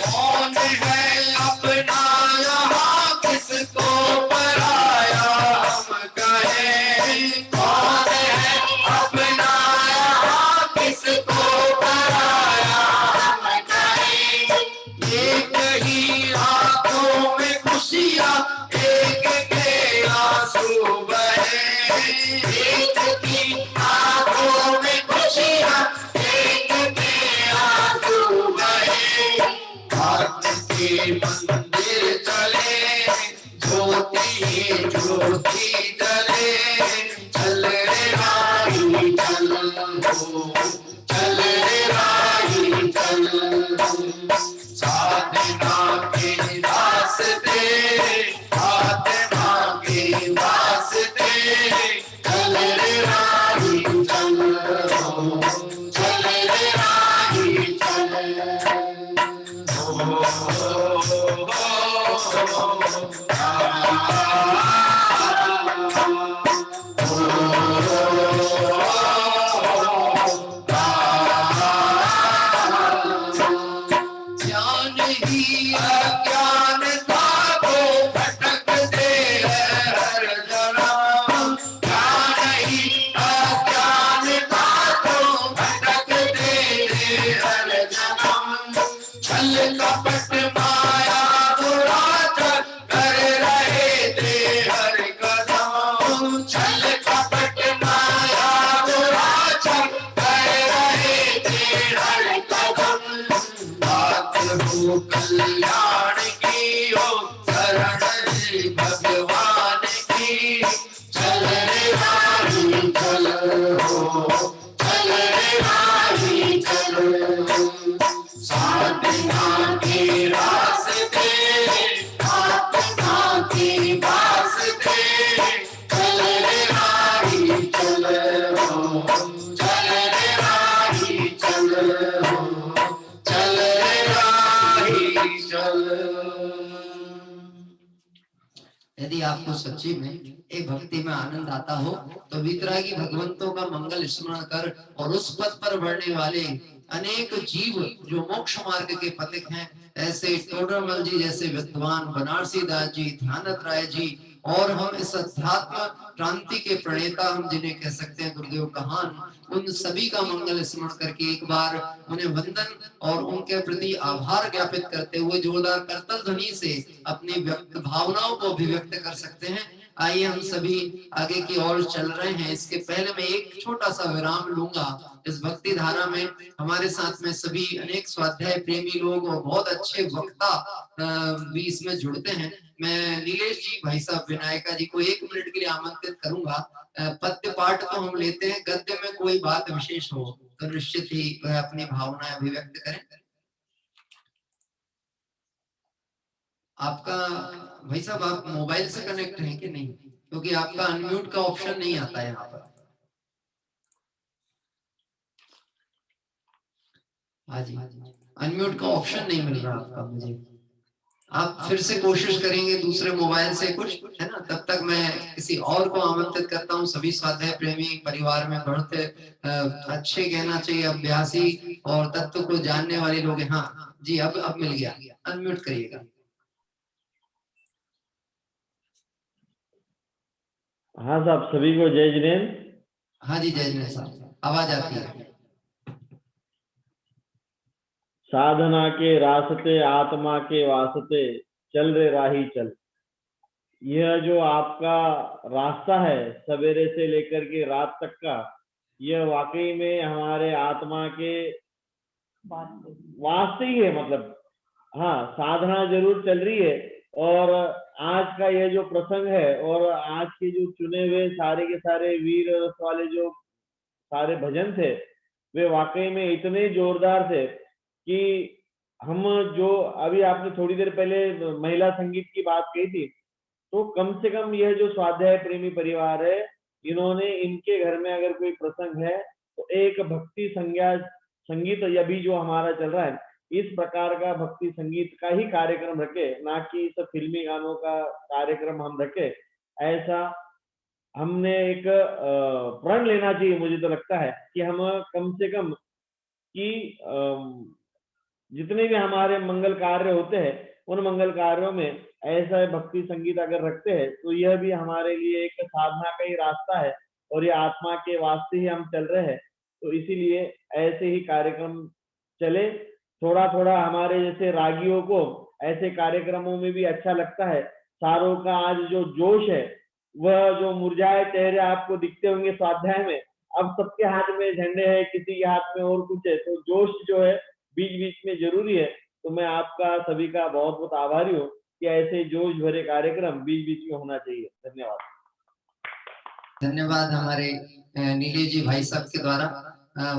[SPEAKER 1] कौन है अपना यहाँ किसको पराया हम कहें। कौन है अपना यहाँ किसको पराया हम कहें। एक ही आंखों में खुशियाँ एक के आंसू बहे। एक की आंखों में खुशियाँ एक के आंसू बहे। हाथ के मंदिर चले ज्योति ज्योति जले। चल रे राही चल हो, चल रे राही चल। साधना के रास्ते आत्मा के वास्ते चल रे राही चल हो, चल रे राही चल। ज्ञान ही अज्ञानता को भटक दे हर जन्म। ज्ञान ही अज्ञानता को भटक दे हर जन्म। छल कपट माया दुराचार कर रहे थे हर कदम। छल कपट माया दुराचार कर रहे थे हर कदम। बात हो कल्याण की हो, शरण रे भगवान की। चल रे राही चल हो, चल रे राही चल। साधना के रास्ते आत्मा के वास्ते चल रे राही चल हो, चल रे राही चल हो, चल रे राही चल। यदि आपको सच्ची में एक भक्ति में आनंद आता हो तो वितरागी भगवंतों का मंगल स्मरण कर और उस पथ पर बढ़ने वाले अनेक जीव जो मोक्ष मार्ग के पथिक हैं ऐसे टोडरमल जी जैसे विद्वान, बनारसी दास जी, ध्यानत राय जी, और हम इस अध्यात्म क्रांति के प्रणेता हम जिन्हें कह सकते हैं गुरुदेव कहान, उन सभी का मंगल स्मरण करके एक बार उन्हें वंदन और उनके प्रति आभार ज्ञापित करते हुए जोरदार करतल ध्वनि से अपनी व्यक्त भावनाओं को अभिव्यक्त कर सकते हैं। आइए हम सभी आगे की ओर चल रहे हैं। इसके पहले मैं एक छोटा सा विराम लूंगा। इस भक्ति धारा में हमारे साथ में सभी अनेक स्वाध्याय प्रेमी लोग और बहुत अच्छे वक्ता भी इसमें जुड़ते हैं। मैं नीलेश जी, भाई साहब विनायका जी को 1 मिनट के लिए आमंत्रित करूंगा। पद्य पाठ तो हम लेते हैं, गद्य में कोई बात विशेष हो तो निश्चित ही वह अपनी भावनाएं अभिव्यक्त करें। आपका भाई साहब आप मोबाइल से कनेक्ट हैं कि नहीं? क्योंकि आपका अनम्यूट का ऑप्शन नहीं आता है यहाँ पर। हाँ जी, अनम्यूट का ऑप्शन नहीं मिल रहा आपका मुझे। आप फिर से कोशिश करेंगे दूसरे मोबाइल से कुछ, है ना? तब तक मैं किसी और को आमंत्रित करता हूँ। सभी स्वाध्याय प्रेमी परिवार में बढ़ते अच्छे कहना चाहिए अभ्यासी और तत्व को जानने वाले लोग। हाँ जी, अब मिल गया, अनम्यूट करिएगा।
[SPEAKER 4] हाँ साहब, सभी को जय जिनेन्द्र।
[SPEAKER 1] हाँ जी, जय जिनेन्द्र साहब, आवाज आती है।
[SPEAKER 4] साधना के रास्ते आत्मा के वास्ते चल रे राही चल। यह जो आपका रास्ता है सवेरे से लेकर के रात तक का, यह वाकई में हमारे आत्मा के वास्ते ही है। मतलब हाँ, साधना जरूर चल रही है। और आज का यह जो प्रसंग है और आज के जो चुने हुए सारे के सारे वीर रस वाले जो सारे भजन थे, वे वाकई में इतने जोरदार थे कि हम जो अभी आपने थोड़ी देर पहले महिला संगीत की बात कही थी, तो कम से कम यह जो स्वाध्याय प्रेमी परिवार है, इन्होंने इनके घर में अगर कोई प्रसंग है तो एक भक्ति संगीत अभी जो हमारा चल रहा है, इस प्रकार का भक्ति संगीत का ही कार्यक्रम रखे, ना कि सब फिल्मी गानों का कार्यक्रम हम रखे। ऐसा हमने एक प्रण लेना चाहिए। मुझे तो लगता है कि हम कम से कम कि जितने भी हमारे मंगल कार्य होते हैं, उन मंगल कार्यों में ऐसा भक्ति संगीत अगर रखते हैं तो यह भी हमारे लिए एक साधना का ही रास्ता है और ये आत्मा के वास्ते ही हम चल रहे हैं। तो इसीलिए ऐसे ही कार्यक्रम चले। थोड़ा थोड़ा हमारे जैसे रागियों को ऐसे कार्यक्रमों में भी अच्छा लगता है। सारों का आज जो जोश है, वह जो मुरझाए चेहरे आपको दिखते होंगे स्वाध्याय में, अब सबके हाथ में झंडे हैं, किसी के हाथ में और कुछ है। तो जोश जो है बीच बीच में जरूरी है। तो मैं आपका सभी का बहुत बहुत आभारी हूँ कि ऐसे जोश भरे कार्यक्रम बीच बीच में होना चाहिए। धन्यवाद।
[SPEAKER 1] धन्यवाद हमारे नीले जी भाई साहब के द्वारा।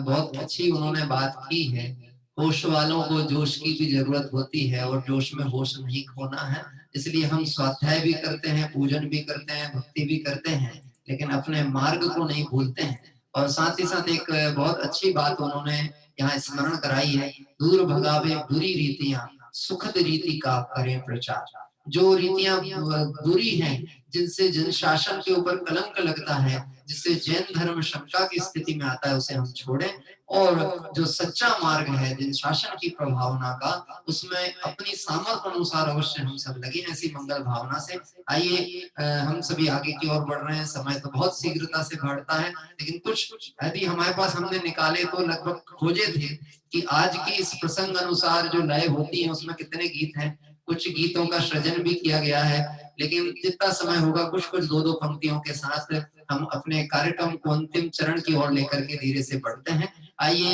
[SPEAKER 1] बहुत अच्छी उन्होंने बात की है। होश वालों को जोश की भी जरूरत होती है और जोश में होश नहीं खोना है। इसलिए हम स्वाध्याय भी करते हैं, पूजन भी करते हैं, भक्ति भी करते हैं, लेकिन अपने मार्ग को नहीं भूलते हैं। और साथ ही साथ एक बहुत अच्छी बात उन्होंने यहाँ स्मरण कराई है, दूर भगावे बुरी रीतियां, सुखद रीति का करें प्रचार। जो रीतियां बुरी हैं, जिनसे जन शासन के ऊपर कलंक लगता है, जिससे जैन धर्म शंका की स्थिति में आता है, उसे हम छोड़ें। और जो सच्चा मार्ग है जिन शासन की प्रभावना का, उसमें अपनी सामर्थ्य अनुसार अवश्य हम सब लगे ऐसी मंगल भावना से। आइए हम सभी आगे की ओर बढ़ रहे हैं। समय तो बहुत शीघ्रता से बढ़ता है, लेकिन कुछ यदि हमारे पास हमने निकाले तो लगभग खोजे थे कि आज की इस प्रसंग अनुसार जो लय होती है उसमें कितने गीत हैं। कुछ गीतों का सृजन भी किया गया है, लेकिन जितना समय होगा कुछ कुछ दो दो पंक्तियों के साथ हम अपने कार्यक्रम को अंतिम चरण की ओर लेकर के धीरे से बढ़ते हैं। आइए,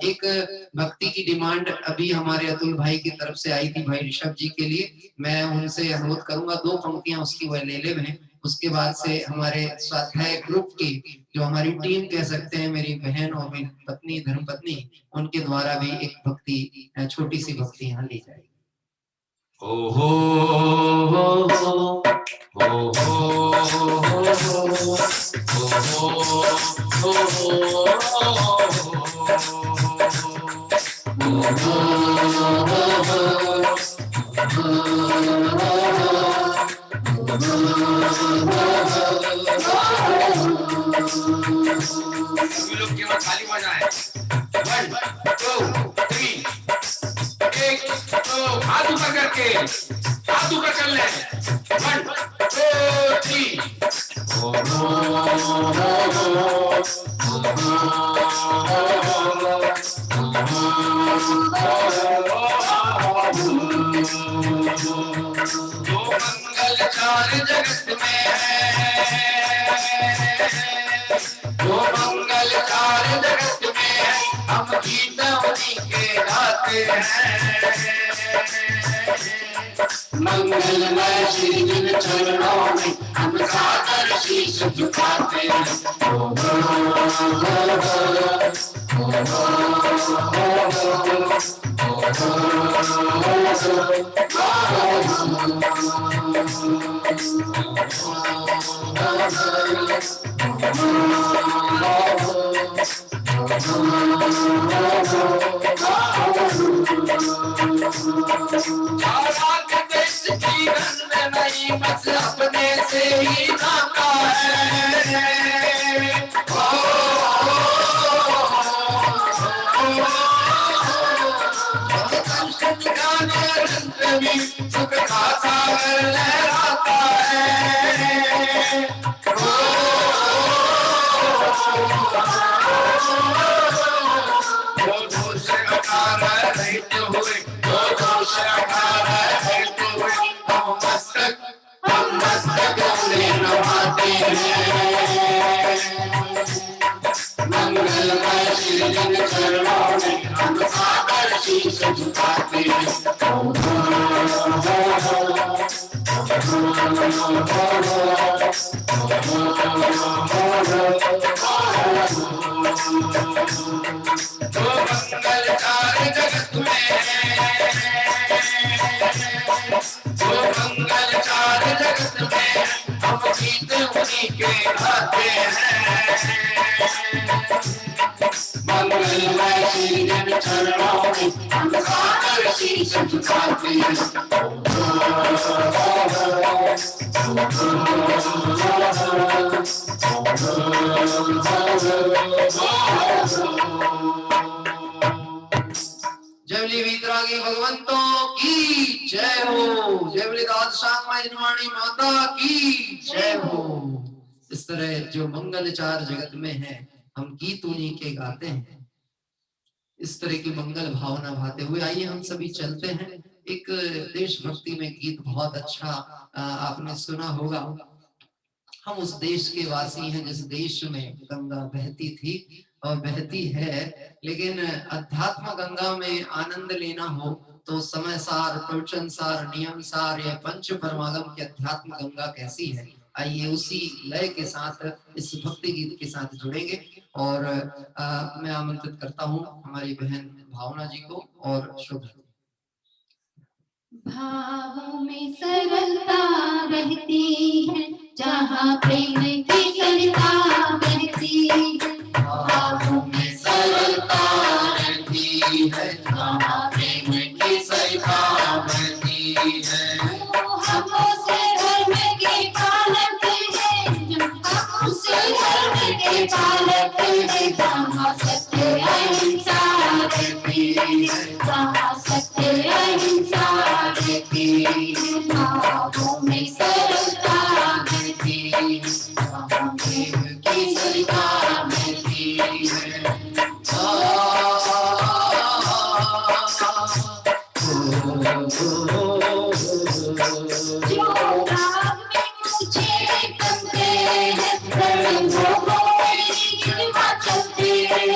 [SPEAKER 1] एक भक्ति की डिमांड अभी हमारे अतुल भाई की तरफ से आई थी, भाई ऋषभ जी के लिए। मैं उनसे अनुरोध करूंगा 2 पंक्तियां उसकी वह ले लें। उसके बाद से हमारे स्वाध्याय ग्रुप की जो हमारी टीम कह सकते हैं, मेरी बहन और मेरी पत्नी धर्मपत्नी, उनके द्वारा भी एक भक्ति, छोटी सी भक्ति यहाँ ली जाएगी।
[SPEAKER 2] ओ हो हो हो हो सभी लोग केवल ताली बजाएं। 1 2 3 1 2 हाथ ऊपर करके, हाथ ऊपर कर ले। 1 2 3 जो मंगल चार जगत में है, जो मंगल चार जगत में है, हम गीत उन्हीं के गाते हैं। मंगलमय श्री जिन चरणों में हम सादर शीश झुकाते हैं। देश की रंग नहीं बस अपने से ही नाता है। सुख का सागर लहराता है। जो दोष हटाना रहित हुए, जो दोष हटाना रहित हुए, हम मस्तक में नभाते हैं। मंगलमय श्री जिन चरणों में हम सादर शीश झुकाते हैं। जो मंगल चार जगत में है, जो मंगल चार जगत में, हम गीत उन्हीं के गाते हैं। मंगलमय श्री जिन चरणों में हम सादर शीश झुकाते हैं।
[SPEAKER 1] जय बोले वीतरागी भगवंतों की जय हो। जय बोले दादशाह जनवाणी माता की जय हो। इस तरह जो मंगल चार जगत में है, हम गीत उन्हीं के गाते हैं। इस तरह की मंगल भावना भाते हुए आइए हम सभी चलते हैं। एक देशभक्ति में गीत बहुत अच्छा आपने सुना होगा। हम उस देश के वासी हैं जिस देश में गंगा बहती थी और बहती है, लेकिन अध्यात्म गंगा में आनंद लेना हो तो समय सार, प्रवचन सार, नियम सार या पंच परमागम की अध्यात्म गंगा कैसी है। आइए उसी लय के साथ इस भक्ति गीत के साथ जुड़ेंगे और मैं आमंत्रित करता हूँ हमारी बहन भावना जी को और शुभ।
[SPEAKER 5] भावों में सरलता रहती है जहाँ प्रेम की सरलता बहती है।
[SPEAKER 2] भावों में सरलता रहती है जहाँ प्रेम की सरलता बहती है।
[SPEAKER 5] हम उस धर्म के पालक हैं, हम उस धर्म के पालक हैं जहाँ सत्य अहिंसा रहती है, जहाँ सत्य अहिंसा रहती है। भावों में सरलता रहती है जहाँ प्रेम की सरलता बहती है। जो राग में मुझे कंपे हैं, रंगों को मेरी जीवा चलते हैं।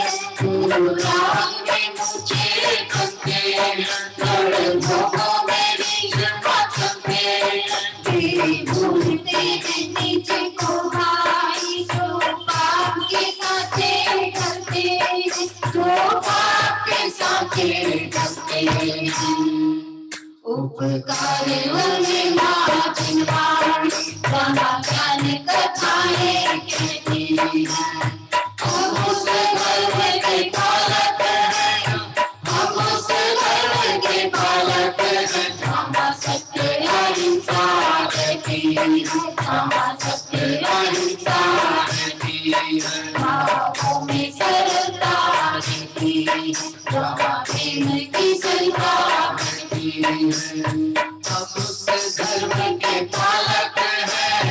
[SPEAKER 5] राग में मुझे कंपे हैं, रंगों को मेरी जीवा चलते हैं। तेरी भूलते हैं नीचे को भाई, जो पाप के साथे करते हैं, जो पाप के साथे करते हैं। उपकार वाले माँ जिनवाणी जहाँ ज्ञान कथाएं कहती हैं। हम उस धर्म के पालक हैं, हम उस धर्म के पालक हैं जहाँ सत्य अहिंसा रहती है, जहाँ सत्य अहिंसा रहती है। भावों में सरलता रहती है जहाँ प्रेम की सरलता रहती है।
[SPEAKER 1] हम उस धर्म के पालक हैं,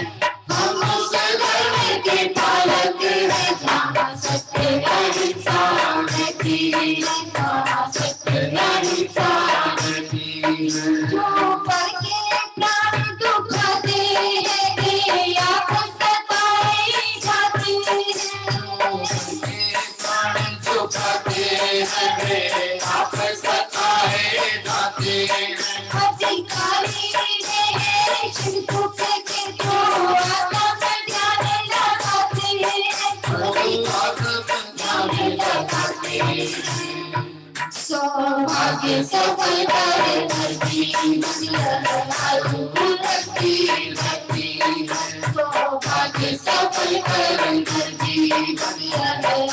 [SPEAKER 1] हम उस धर्म के पालक हैं जहाँ सत्य अहिंसा रहती है, जहाँ सत्य अहिंसा रहती है। जो पर के प्राण दुखाते हैं वे आप सताए जाते हैं, प्राण दुखाते हैं वे आप सताए जाते हैं। अधिकारी है शिल्पों के जो आत्मा में ध्यान लगाते हैं, ध्यान लगाते हैं। सौभाग्य सफल कर धरती आलू रखती रखती है, सौभाग्य सफल कर धरती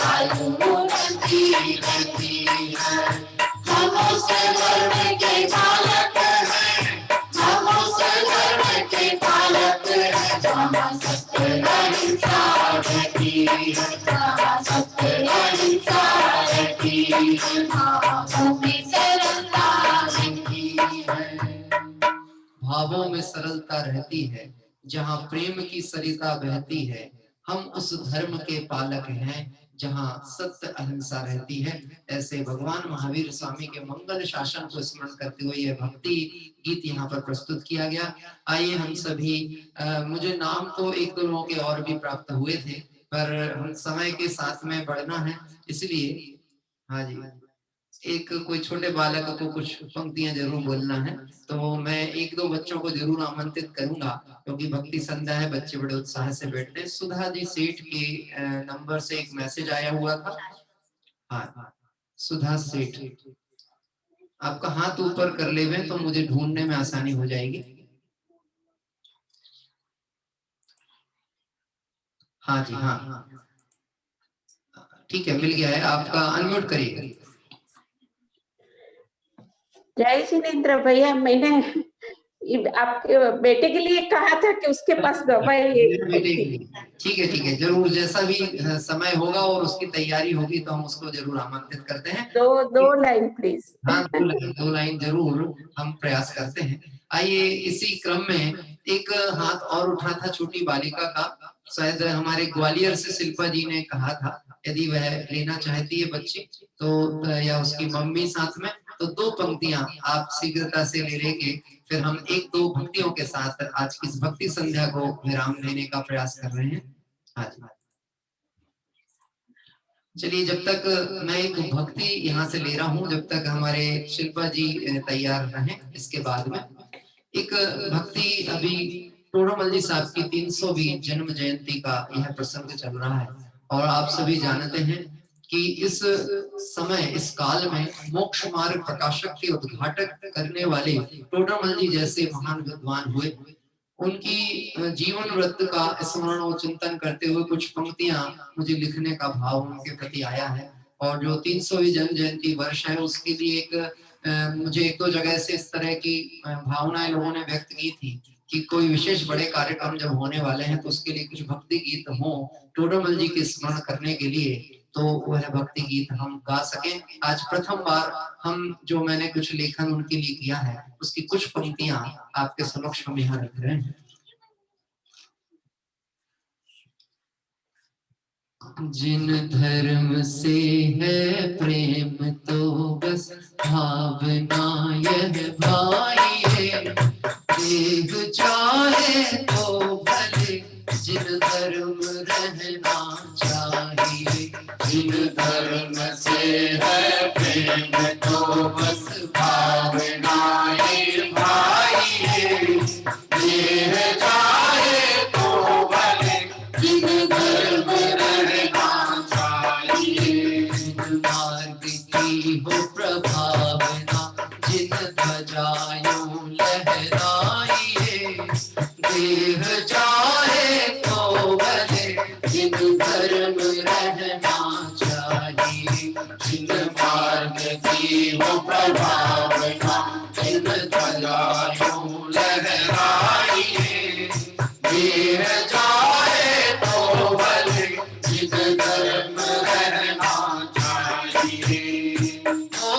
[SPEAKER 1] आलू रखती रखती है। हम उस धर्म के पालक हैं, हम उस धर्म के पालक हैं जहाँ सत्य अहिंसा रहती है, जहाँ सत्य अहिंसा रहती है, भावों में सरलता रहती है। भावों में सरलता रहती है, जहाँ प्रेम की सरिता बहती है। हम उस धर्म के पालक हैं जहाँ सत्य अहिंसा रहती है। ऐसे भगवान महावीर स्वामी के मंगल शासन को स्मरण करते हुए यह भक्ति गीत यहाँ पर प्रस्तुत किया गया। आइए हम सभी मुझे नाम तो एक दो लोगों के और भी प्राप्त हुए थे, पर हम समय के साथ में बढ़ना है, इसलिए हाँ जी, एक कोई छोटे बालक को कुछ पंक्तियां जरूर बोलना है, तो मैं एक दो बच्चों को जरूर आमंत्रित करूंगा, क्योंकि भक्ति संध्या है, बच्चे बड़े उत्साह से बैठते हैं। सुधा जी सेठ के नंबर से एक मैसेज आया हुआ था। हाँ, सुधा सेठ, आपका हाथ ऊपर कर ले तो मुझे ढूंढने में आसानी हो जाएगी। हाँ जी, हाँ ठीक है, मिल गया है। आपका अनम्यूट करिए।
[SPEAKER 6] जय शिनेन्द्र भैया, मैंने आपके बेटे के लिए कहा था कि उसके पास गवाही
[SPEAKER 1] ठीक है, जरूर, जैसा भी समय होगा और उसकी तैयारी होगी तो हम उसको जरूर आमंत्रित करते हैं।
[SPEAKER 6] दो लाइन प्लीज।
[SPEAKER 1] हाँ, दो लाइन जरूर हम प्रयास करते हैं। आइए, इसी क्रम में एक हाथ और उठा था छोटी बालिका का, शायद हमारे ग्वालियर से शिल्पा जी ने कहा था यदि वह लेना चाहती है बच्ची तो, या उसकी मम्मी साथ में, तो दो पंक्तियां आप शीघ्रता से ले लेंगे, फिर हम एक दो भक्तियों के साथ आज की इस भक्ति संध्या को विराम देने का प्रयास कर रहे हैं। हाँ जी, चलिए, जब तक मैं एक भक्ति यहाँ से ले रहा हूँ, जब तक हमारे शिल्पा जी तैयार रहें, इसके बाद में एक भक्ति, अभी टोडरमल जी साहब की 300वीं जन्म जयंती का यह प्रसंग चल रहा है, और आप सभी जानते हैं कि इस समय, इस काल में मोक्ष मार्ग प्रकाशक के उद्घाटक करने वाले टोडरमल जी जैसे महान विद्वान हुए। उनकी जीवन वृत्त का स्मरण और चिंतन करते हुए कुछ पंक्तियां मुझे लिखने का भाव उनके प्रति आया है, और जो 300वीं जन्म जयंती वर्ष है उसके लिए एक मुझे एक दो जगह से इस तरह की भावनाएं लोगों ने व्यक्त की थी कि कोई विशेष बड़े कार्यक्रम जब होने वाले हैं तो उसके लिए कुछ भक्ति गीत हो टोडरमल जी के स्मरण करने के लिए, तो वह भक्ति गीत हम गा सकें। आज प्रथम बार हम जो मैंने कुछ लेखन उनके लिए किया है उसकी कुछ पंक्तियां आपके समक्ष हम यहाँ रख रहे हैं। जिन धर्म से है प्रेम तो बस भावना यह भाई है, देह चाहे तो भले जिन धर्म रहना चाहिए। जिन धर्म से है प्रेम तो बस भावना ये भाई है, देह चाहे तो भले जिन धर्म रहना चाहिए। जिन मार्ग की हो प्रभावना, जिन ध्वजाओं लहराइए, देह चाहे तो भले जिन धर्म रहना चाहिए। जिन मार्ग की हो प्रभावना, जिन ध्वजाओं लहराइए, देह चाहे तो भले जिन धर्म रहना चाहिए। ओ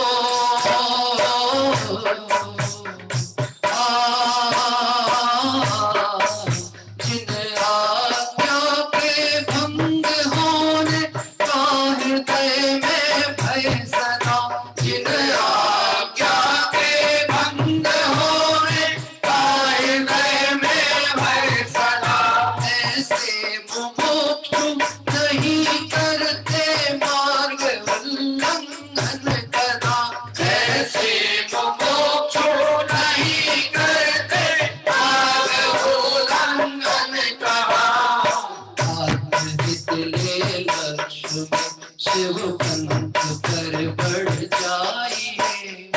[SPEAKER 1] वो पंथ पर बढ़ जाइए,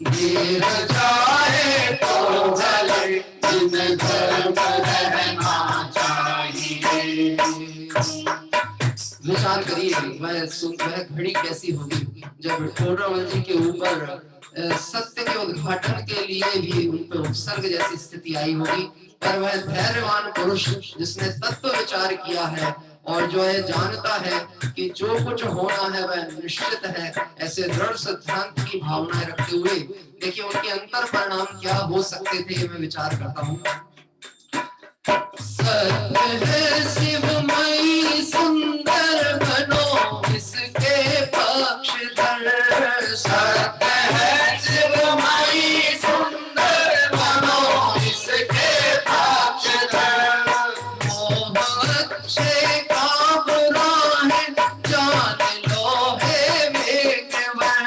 [SPEAKER 1] देर जाए तो भले दिन धर्म रहना चाहिए। विचार करिए वह घड़ी कैसी होगी जब टोडरमल जी के ऊपर सत्य के उद्घाटन के लिए भी उन पर उपसर्ग जैसी स्थिति आई होगी, पर वह धैर्यवान पुरुष जिसने तत्व विचार किया है और जो है जानता है कि जो कुछ होना है वह निश्चित है, ऐसे दृढ़ सिद्धांत की भावनाएं रखते हुए देखिए उनके अंतर परिणाम क्या हो सकते थे, मैं विचार करता हूँ। सत्य है शिवमयी सुंदर बनो इसके पक्षधर, सत्य है शिवमयी सुंदर बनो इसके पक्षधर, मोह अच्छे का बुरा है जान लो हे मेघवन,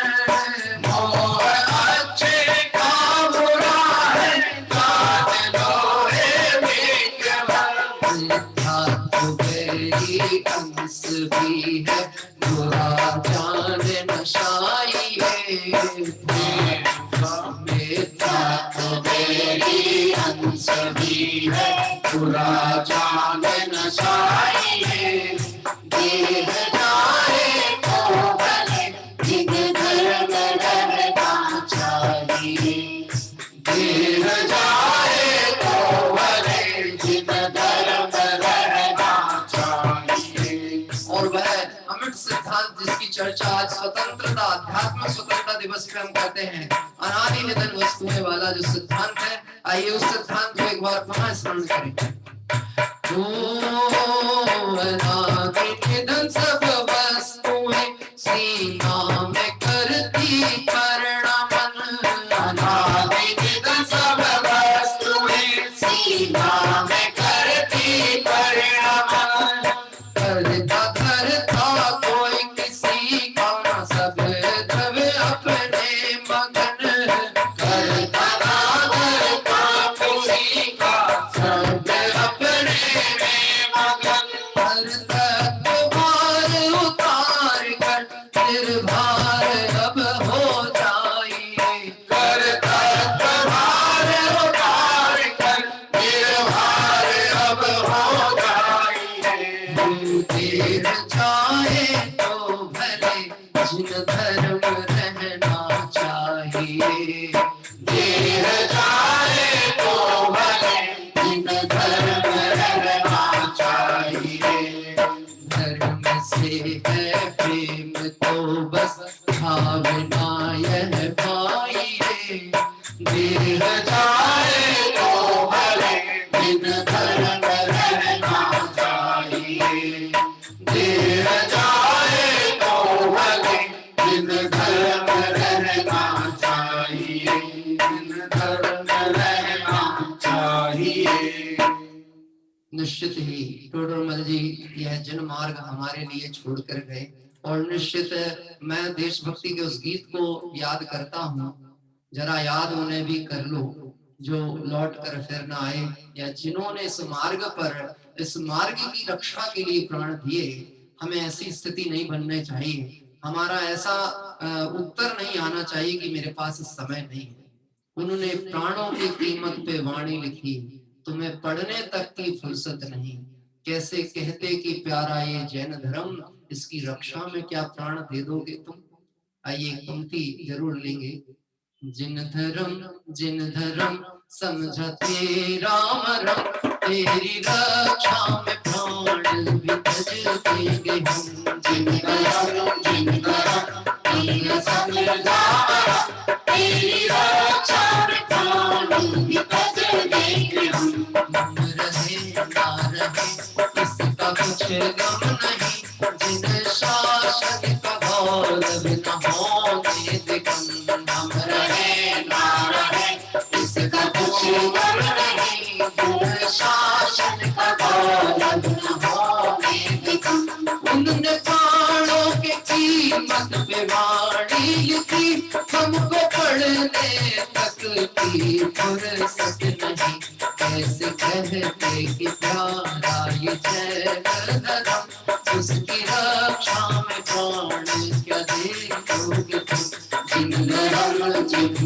[SPEAKER 1] मोह अच्छे का बुरा है जान लो हे मेघवन, मेरी अंश भी है बुरा जान नशाई है, मेरी अंश भी है बुरा जान नशाई है, देह जाए तो भले दिन धर्म रहना चाहिए, देह जाए तो भले दिन धर्म रहना चाहिए। और वह अमिट सिद्धांत जिसकी चर्चा आज स्वतंत्रता अध्यात्म स्वतंत्रता दिवस पे हम करते हैं, अनादि निधन वस्तुएं वाला जो सिद्धांत है, आइए उस सिद्धांत को एक बार पुनः स्मरण करें। अनादि निधन सब वस्तुएं सीमा में करती परिणमन, अनादि निधन सब वस्तुएं सीमा में करती परिणमन, करता करता कोई किसी का सब द्रव्य अपने मगन, करता करता किसी का सब अपने में मगन, हर तक भार उतार कर निर्भार अब हो जाइए, कर तक भार उतार कर निर्भार अब हो जाइए, देर जाए तो भले जिन धर्म रहना चाहिए, देर जाए तो भले जिन धर्म रहना चाहिए, धर्म से है प्रेम तो बस भावना यह पाइए, देर जाए तो भले जिन धर्म रहना चाहिए, देर जाए तो भले जिन धर्म रहना चाहिए, जिन धर्म रहना चाहिए। निश्चित ही टोडरमल जी यह जन मार्ग हमारे लिए छोड़कर गए और निश्चित मैं देशभक्ति के उस गीत को याद करता हूँ, जरा याद उन्हें भी कर लो जो लौट कर फिर न आए, या जिन्होंने इस मार्ग पर इस मार्ग की रक्षा के लिए प्राण दिए। हमें ऐसी स्थिति नहीं बननी चाहिए, हमारा ऐसा उत्तर नहीं आना चाहिए कि मेरे पास समय नहीं है। उन्होंने प्राणों की कीमत पे वाणी लिखी, तुम्हें पढ़ने तक की फुर्सत नहीं, कैसे कहते कि प्यारा ये जैन धर्म, इसकी रक्षा में क्या प्राण दे दोगे तुम। आइए एक पंक्ति जरूर लेंगे। जिन धर्म समझा तेरा मरम, तेरी रक्षा में प्राण भी तज देंगे हम। जिन धर्म समझा तेरी रक्षा में प्राण भी तज देंगे हम। हम रहे ना रहे इसका कुछ गम नहीं, जिन शासन का गौरव न होने दे कम। हम रहे ना रहे इसका कुछ गम नहीं, जिन शासन का गौरव न होने दे कम। उन्होंने प्राणों के कीमत पे वाणी लिखी, हमको पढ़ने तक की फुर्सत नहीं, कैसे कहते कि प्यारा ये जैन धर्म, उसकी रक्षा में प्राण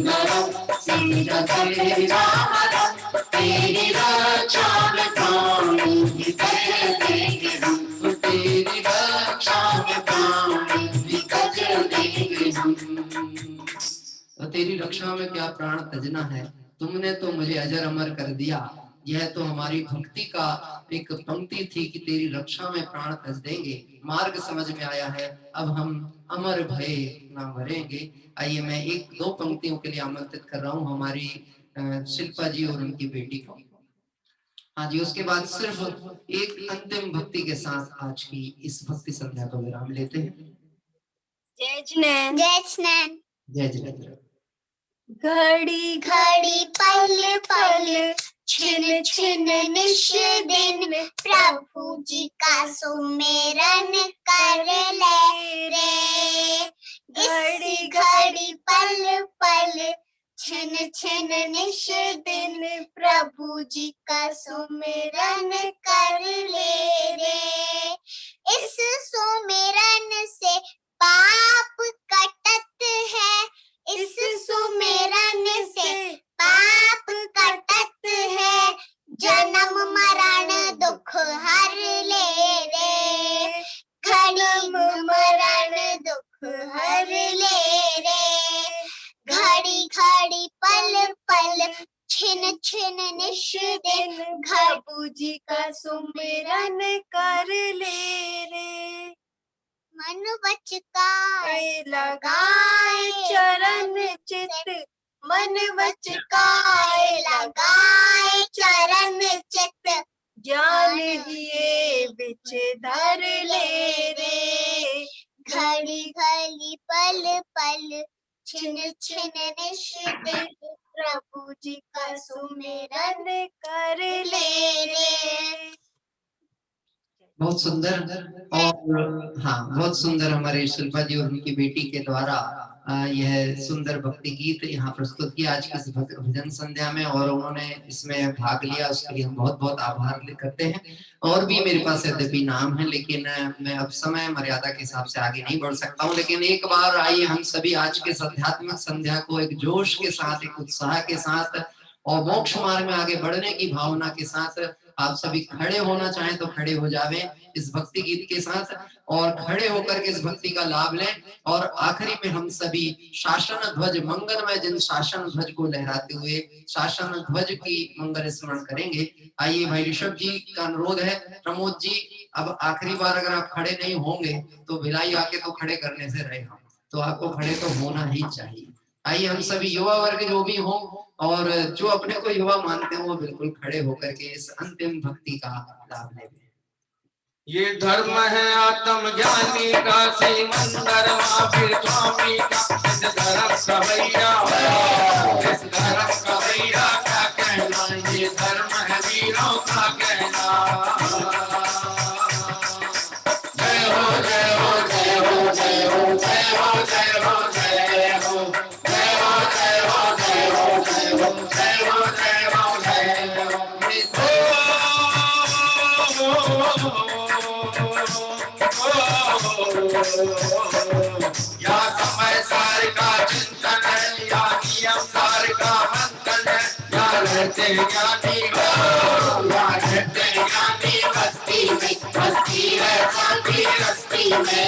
[SPEAKER 2] सुंदरम सिर तेरा हरम, तेरी रक्षा में प्राणी निकल देंगे हम, तेरी रक्षा में प्राणी निकल देंगे हम।
[SPEAKER 1] और तेरी रक्षा में क्या प्राण तजना है, तुमने तो मुझे अजर अमर कर दिया। यह तो हमारी भक्ति का एक पंक्ति थी कि तेरी रक्षा में प्राण तज देंगे। मार्ग समझ में आया है, अब हम अमर भय ना मरेंगे। आइए मैं एक दो पंक्तियों के लिए आमंत्रित कर रहा हूँ हमारी शिल्पा जी और उनकी बेटी को। हाँ जी, उसके बाद सिर्फ एक अंतिम भक्ति के साथ आज की इस भक्ति संध्या को विराम लेते हैं।
[SPEAKER 5] जय जिनेंद्र,
[SPEAKER 2] जय स्नैन।
[SPEAKER 1] जय जिनेंद्र।
[SPEAKER 5] घड़ी
[SPEAKER 2] घड़ी पल पल छिन छिन निश दिन, प्रभु जी का सुमिरन कर ले रे। घड़ी घड़ी पल पल छिन छिन निश दिन, प्रभु जी का सुमिरन कर ले रे। इस सुमिरन से पाप कटत है, इस सुमिरन से पाप कटत है, जन्म मरण दुख हर ले रे। जन्म मरण दुख हर ले रे। घड़ी घड़ी पल पल छिन छिन निश दिन,
[SPEAKER 5] प्रभु जी का सुमिरन कर ले रे।
[SPEAKER 2] मन वच काय
[SPEAKER 5] लगाए चरण चित,
[SPEAKER 2] मन वच काय लगाए चरण चित,
[SPEAKER 5] ज्ञान दिए बिच धर ले रे।
[SPEAKER 2] घड़ी घड़ी पल पल छिन छिन निश दिन,
[SPEAKER 5] प्रभु जी का सुमिरन कर ले रे।
[SPEAKER 1] बहुत सुंदर। और हाँ, बहुत सुंदर हमारे शिल्पा जी और उनकी बेटी के द्वारा यह सुंदर भक्ति गीत यहाँ प्रस्तुत किया आज की इस भजन संध्या में, और उन्होंने इसमें भाग लिया, उसके लिए हम बहुत बहुत आभार करते हैं। और भी मेरे पास यद्यपि नाम है, लेकिन मैं अब समय मर्यादा के हिसाब से आगे नहीं बढ़ सकता हूँ। लेकिन एक बार आइए हम सभी आज के आध्यात्मिक संध्या को एक जोश के साथ, एक उत्साह के साथ और मोक्ष मार्ग में आगे बढ़ने की भावना के साथ आप सभी खड़े होना चाहें तो खड़े हो जावें इस भक्ति गीत के साथ, और खड़े होकर के इस भक्ति का लाभ लें। और आखिरी में हम सभी शासन ध्वज, मंगलमय जिन शासन ध्वज को लहराते हुए शासन ध्वज की मंगल स्मरण करेंगे। आइए भाई ऋषभ जी का अनुरोध है, प्रमोद जी अब आखिरी बार अगर आप खड़े नहीं होंगे तो भिलाई आके तो खड़े करने से रहे हम, तो आपको खड़े तो होना ही चाहिए। आइए हम सभी युवा वर्ग जो भी हों और जो अपने को युवा मानते हैं वो बिल्कुल खड़े होकर के इस अंतिम भक्ति का लाभ लें।
[SPEAKER 3] ये धर्म है आत्म ज्ञानी का, सिमंदर महावीर स्वामी का। इस धर्म का भैया, इस धर्म का भैया क्या कहना, ये धर्म है वीरों का कहना। जय हो जय हो जय हो जय हो जय हो जय हो जय हो जय हो जय हो जय हो जय हो जय हो जय हो जय या समय सार का चिंतन है, या नियम सार का मंथन है, या रहते ज्ञानी या रहते ज्ञानी बस्ती में, बस्ती है शांति रस्ती में।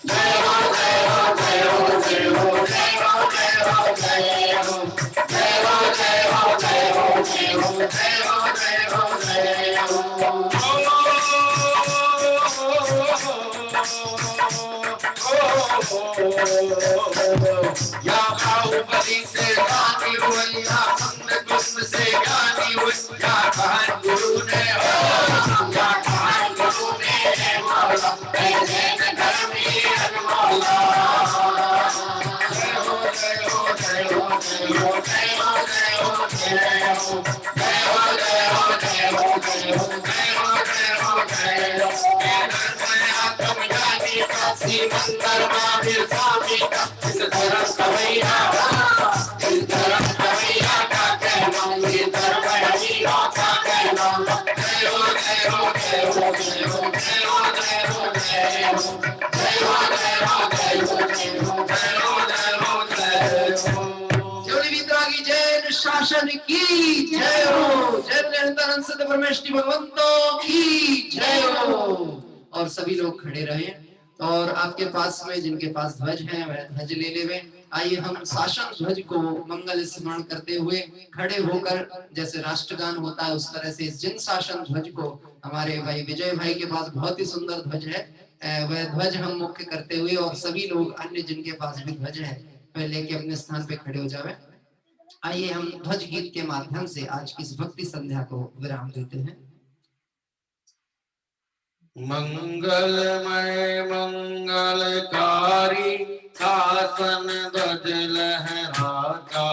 [SPEAKER 3] जय हो जय हो जय हो जय हो जय हो जय हो जय हो जय हो जय हो जय हो जय हो जय हो जय हो जय हो। या बाहुबली से ज्ञानी हुई, या कुंभ से ज्ञानी हुई, या कहन गुरु ने हो, या कहन गुरु ने मौला, ऐसे धर्मी अनमोला। जय हो जय हो जय हो जय हो जय हो जय हो जय हो जय हो जय हो जय हो जय हो जय हो जय हो जय हो। आत्म ज्ञानी का, सिमंदर महावीर स्वामी का। इस धर्म का भैया, इस धर्म का भैया का कहना, ये धर्म है वीरों का कहना। जय हो जय हो जय हो जय हो जय हो जय हो जय हो जय हो जय हो जय हो जय हो जय हो जय हो।
[SPEAKER 1] शासन की जय हो। जय निरंतर सिद्ध परमेश्वरी भगवंतों की जय हो। और सभी लोग खड़े रहे और आपके पास में जिनके पास ध्वज है वह ध्वज ले लेवे। आइए हम शासन ध्वज को मंगल स्मरण करते हुए खड़े होकर जैसे राष्ट्रगान होता है उस तरह से जिन शासन ध्वज को हमारे भाई विजय भाई के पास बहुत ही सुंदर ध्वज है, वह ध्वज हम मुख्य करते हुए और सभी लोग अन्य जिनके पास भी ध्वज है वह लेके अपने स्थान पे खड़े हो जावे। आइए हम ध्वज गीत के माध्यम से आज की इस भक्ति संध्या को विराम देते हैं।
[SPEAKER 2] मंगलमय मंगलकारी शासन ध्वज लहराता,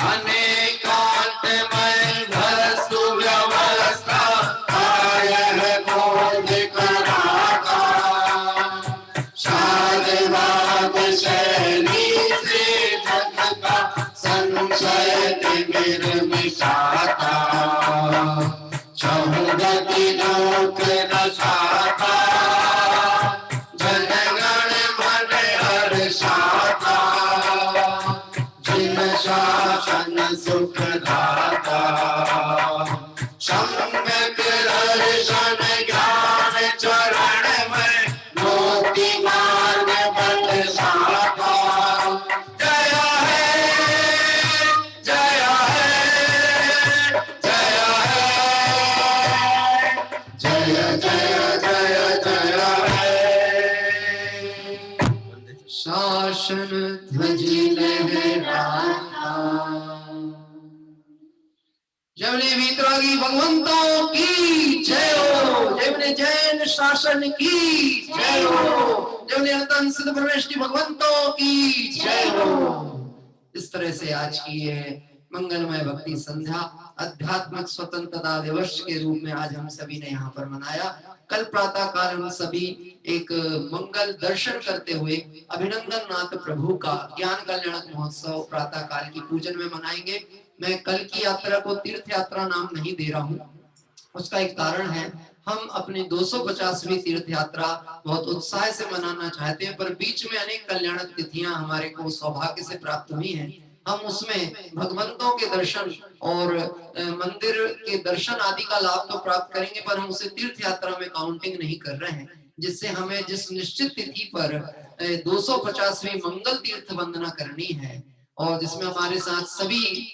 [SPEAKER 2] अनेकांतमय घर सुव्यवस्था कायल खोज कराता, शादवाद शैली से जग का संशय तिमिर मिटाता, चहुगति लोक नसाता, जनगण मन हर्षाता, जिन शासन सुख दाता, सम्यक दर्शन ज्ञान चरण में मोति मार्ग बरसाता। जय है जय है जय है, जय जय जय जय है।
[SPEAKER 1] शासन ध्वज लहराता, जय वीतरागी भगवंतों की जय हो। जय जैन शासन की जय हो। जय निरंतर सिद्ध परमेश्वरी भगवंतों की जय हो। इस तरह से आज की ये मंगलमय भक्ति संध्या आध्यात्मिक स्वतंत्रता दिवस के रूप में आज हम सभी ने यहाँ पर मनाया। कल प्रातः काल हम सभी एक मंगल दर्शन करते हुए अभिनंदन नाथ प्रभु का ज्ञान कल्याणक महोत्सव प्रातः काल की पूजन में मनाएंगे। मैं कल की यात्रा को तीर्थ यात्रा नाम नहीं दे रहा हूँ, उसका एक कारण है। हम अपनी 250वीं तीर्थ यात्रा बहुत उत्साह से मनाना चाहते हैं, पर बीच में अनेक कल्याणक तिथियां हमारे को सौभाग्य से प्राप्त हुई हैं। हम उसमें भगवंतों के दर्शन और मंदिर के दर्शन आदि का लाभ तो प्राप्त करेंगे, पर हम उसे तीर्थ यात्रा में काउंटिंग नहीं कर रहे हैं, जिससे हमें जिस निश्चित तिथि पर 250वीं मंगल तीर्थ वंदना करनी है और जिसमें हमारे साथ सभी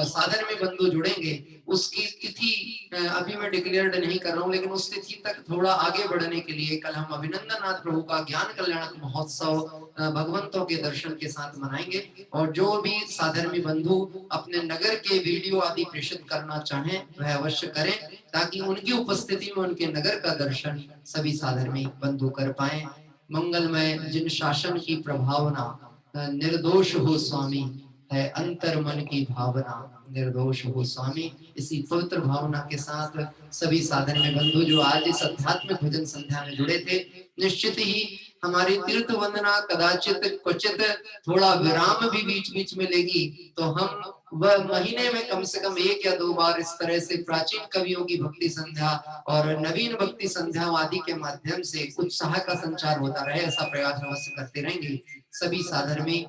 [SPEAKER 1] साधर्मी बंधु जुड़ेंगे, उसकी तिथि अभी मैं डिक्लेयर्ड नहीं कर रहा हूँ, लेकिन उस तिथि तक थोड़ा आगे बढ़ने के लिए कल हम अभिनंदन नाथ प्रभु का ज्ञान कल्याणक महोत्सव भगवंतों के दर्शन के साथ मनाएंगे। और जो भी साधर्मी बंधु अपने नगर के वीडियो आदि प्रेषित करना चाहें वह अवश्य करें, ताकि उनकी उपस्थिति में उनके नगर का दर्शन सभी साधर्मी बंधु कर पाए। मंगलमय जिन शासन की प्रभावना, निर्दोष हो स्वामी है अंतर मन की भावना, निर्दोष हो स्वामी। इसी पवित्र भावना के साथ सभी साधन में बंधु जो आज इस आध्यात्मिक भजन संध्या में जुड़े थे, निश्चित ही हमारी तीर्थ वंदना कदाचित क्वचित थोड़ा विराम भी बीच बीच में लेगी, तो हम वह महीने में कम से कम 1 या 2 बार इस तरह से प्राचीन कवियों की भक्ति संध्या और नवीन भक्ति संध्या आदि के माध्यम से उत्साह का संचार होता रहे, ऐसा प्रयास अवश्य करते रहेंगे। सभी साधर्मी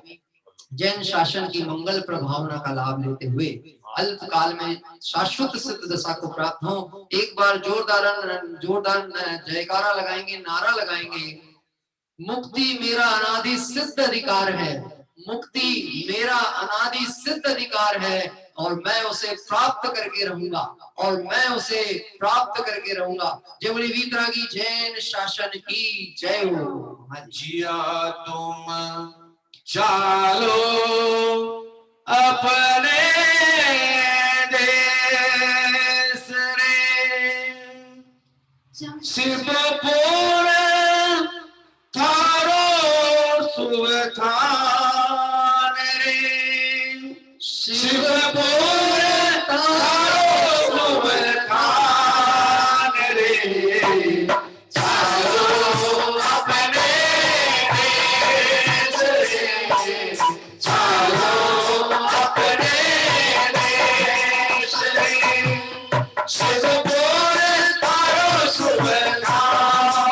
[SPEAKER 1] जैन शासन की मंगल प्रभावना का लाभ लेते हुए अल्प काल में शाश्वत सिद्ध दशा को प्राप्त हो। एक बार जोरदार जयकारा लगाएंगे, नारा लगाएंगे, मुक्ति मेरा अनादि सिद्ध अधिकार है, मुक्ति मेरा अनादि सिद्ध अधिकार है और मैं उसे प्राप्त करके रहूंगा, और मैं उसे प्राप्त करके रहूंगा। जय बोले वीतरागी जैन शासन की जय हो।
[SPEAKER 2] जिया तुम चालो अपने देश रे, शिवपुर थारो सुवखान रे, शिवपुर थारो सुवखान रे, चालो अपने देश रे, चालो अपने देश रे, शिवपुर थारो सुवखान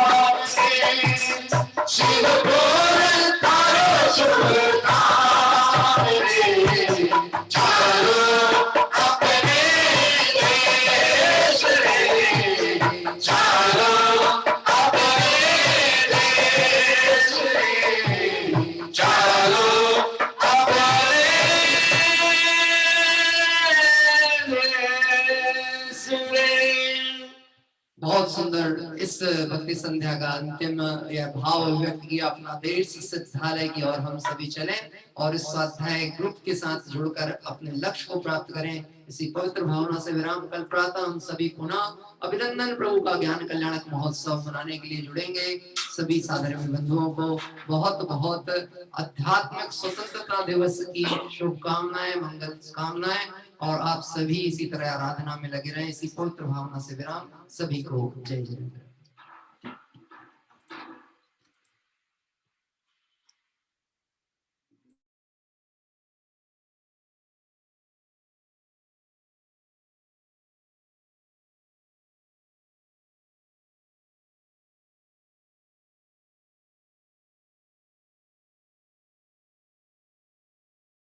[SPEAKER 1] बहुत सुंदर इस भक्ति संध्या का अंतिम यह भाव व्यक्त किया अपना देश सिद्धालय की और हम सभी चलें और इस स्वाध्याय ग्रुप के साथ जुड़कर अपने लक्ष्य को प्राप्त करें। इसी पवित्र भावना से विराम। कल प्रातः हम सभी पुनः अभिनंदन प्रभु का ज्ञान कल्याणक महोत्सव मनाने के लिए जुड़ेंगे। सभी साधर्मी बंधुओं को बहुत बहुत आध्यात्मिक स्वतंत्रता दिवस की शुभकामनाएं, मंगल कामनाएं और आप सभी इसी तरह आराधना में लगे रहें। इसी पवित्र भावना से विराम। सभी को जय जय।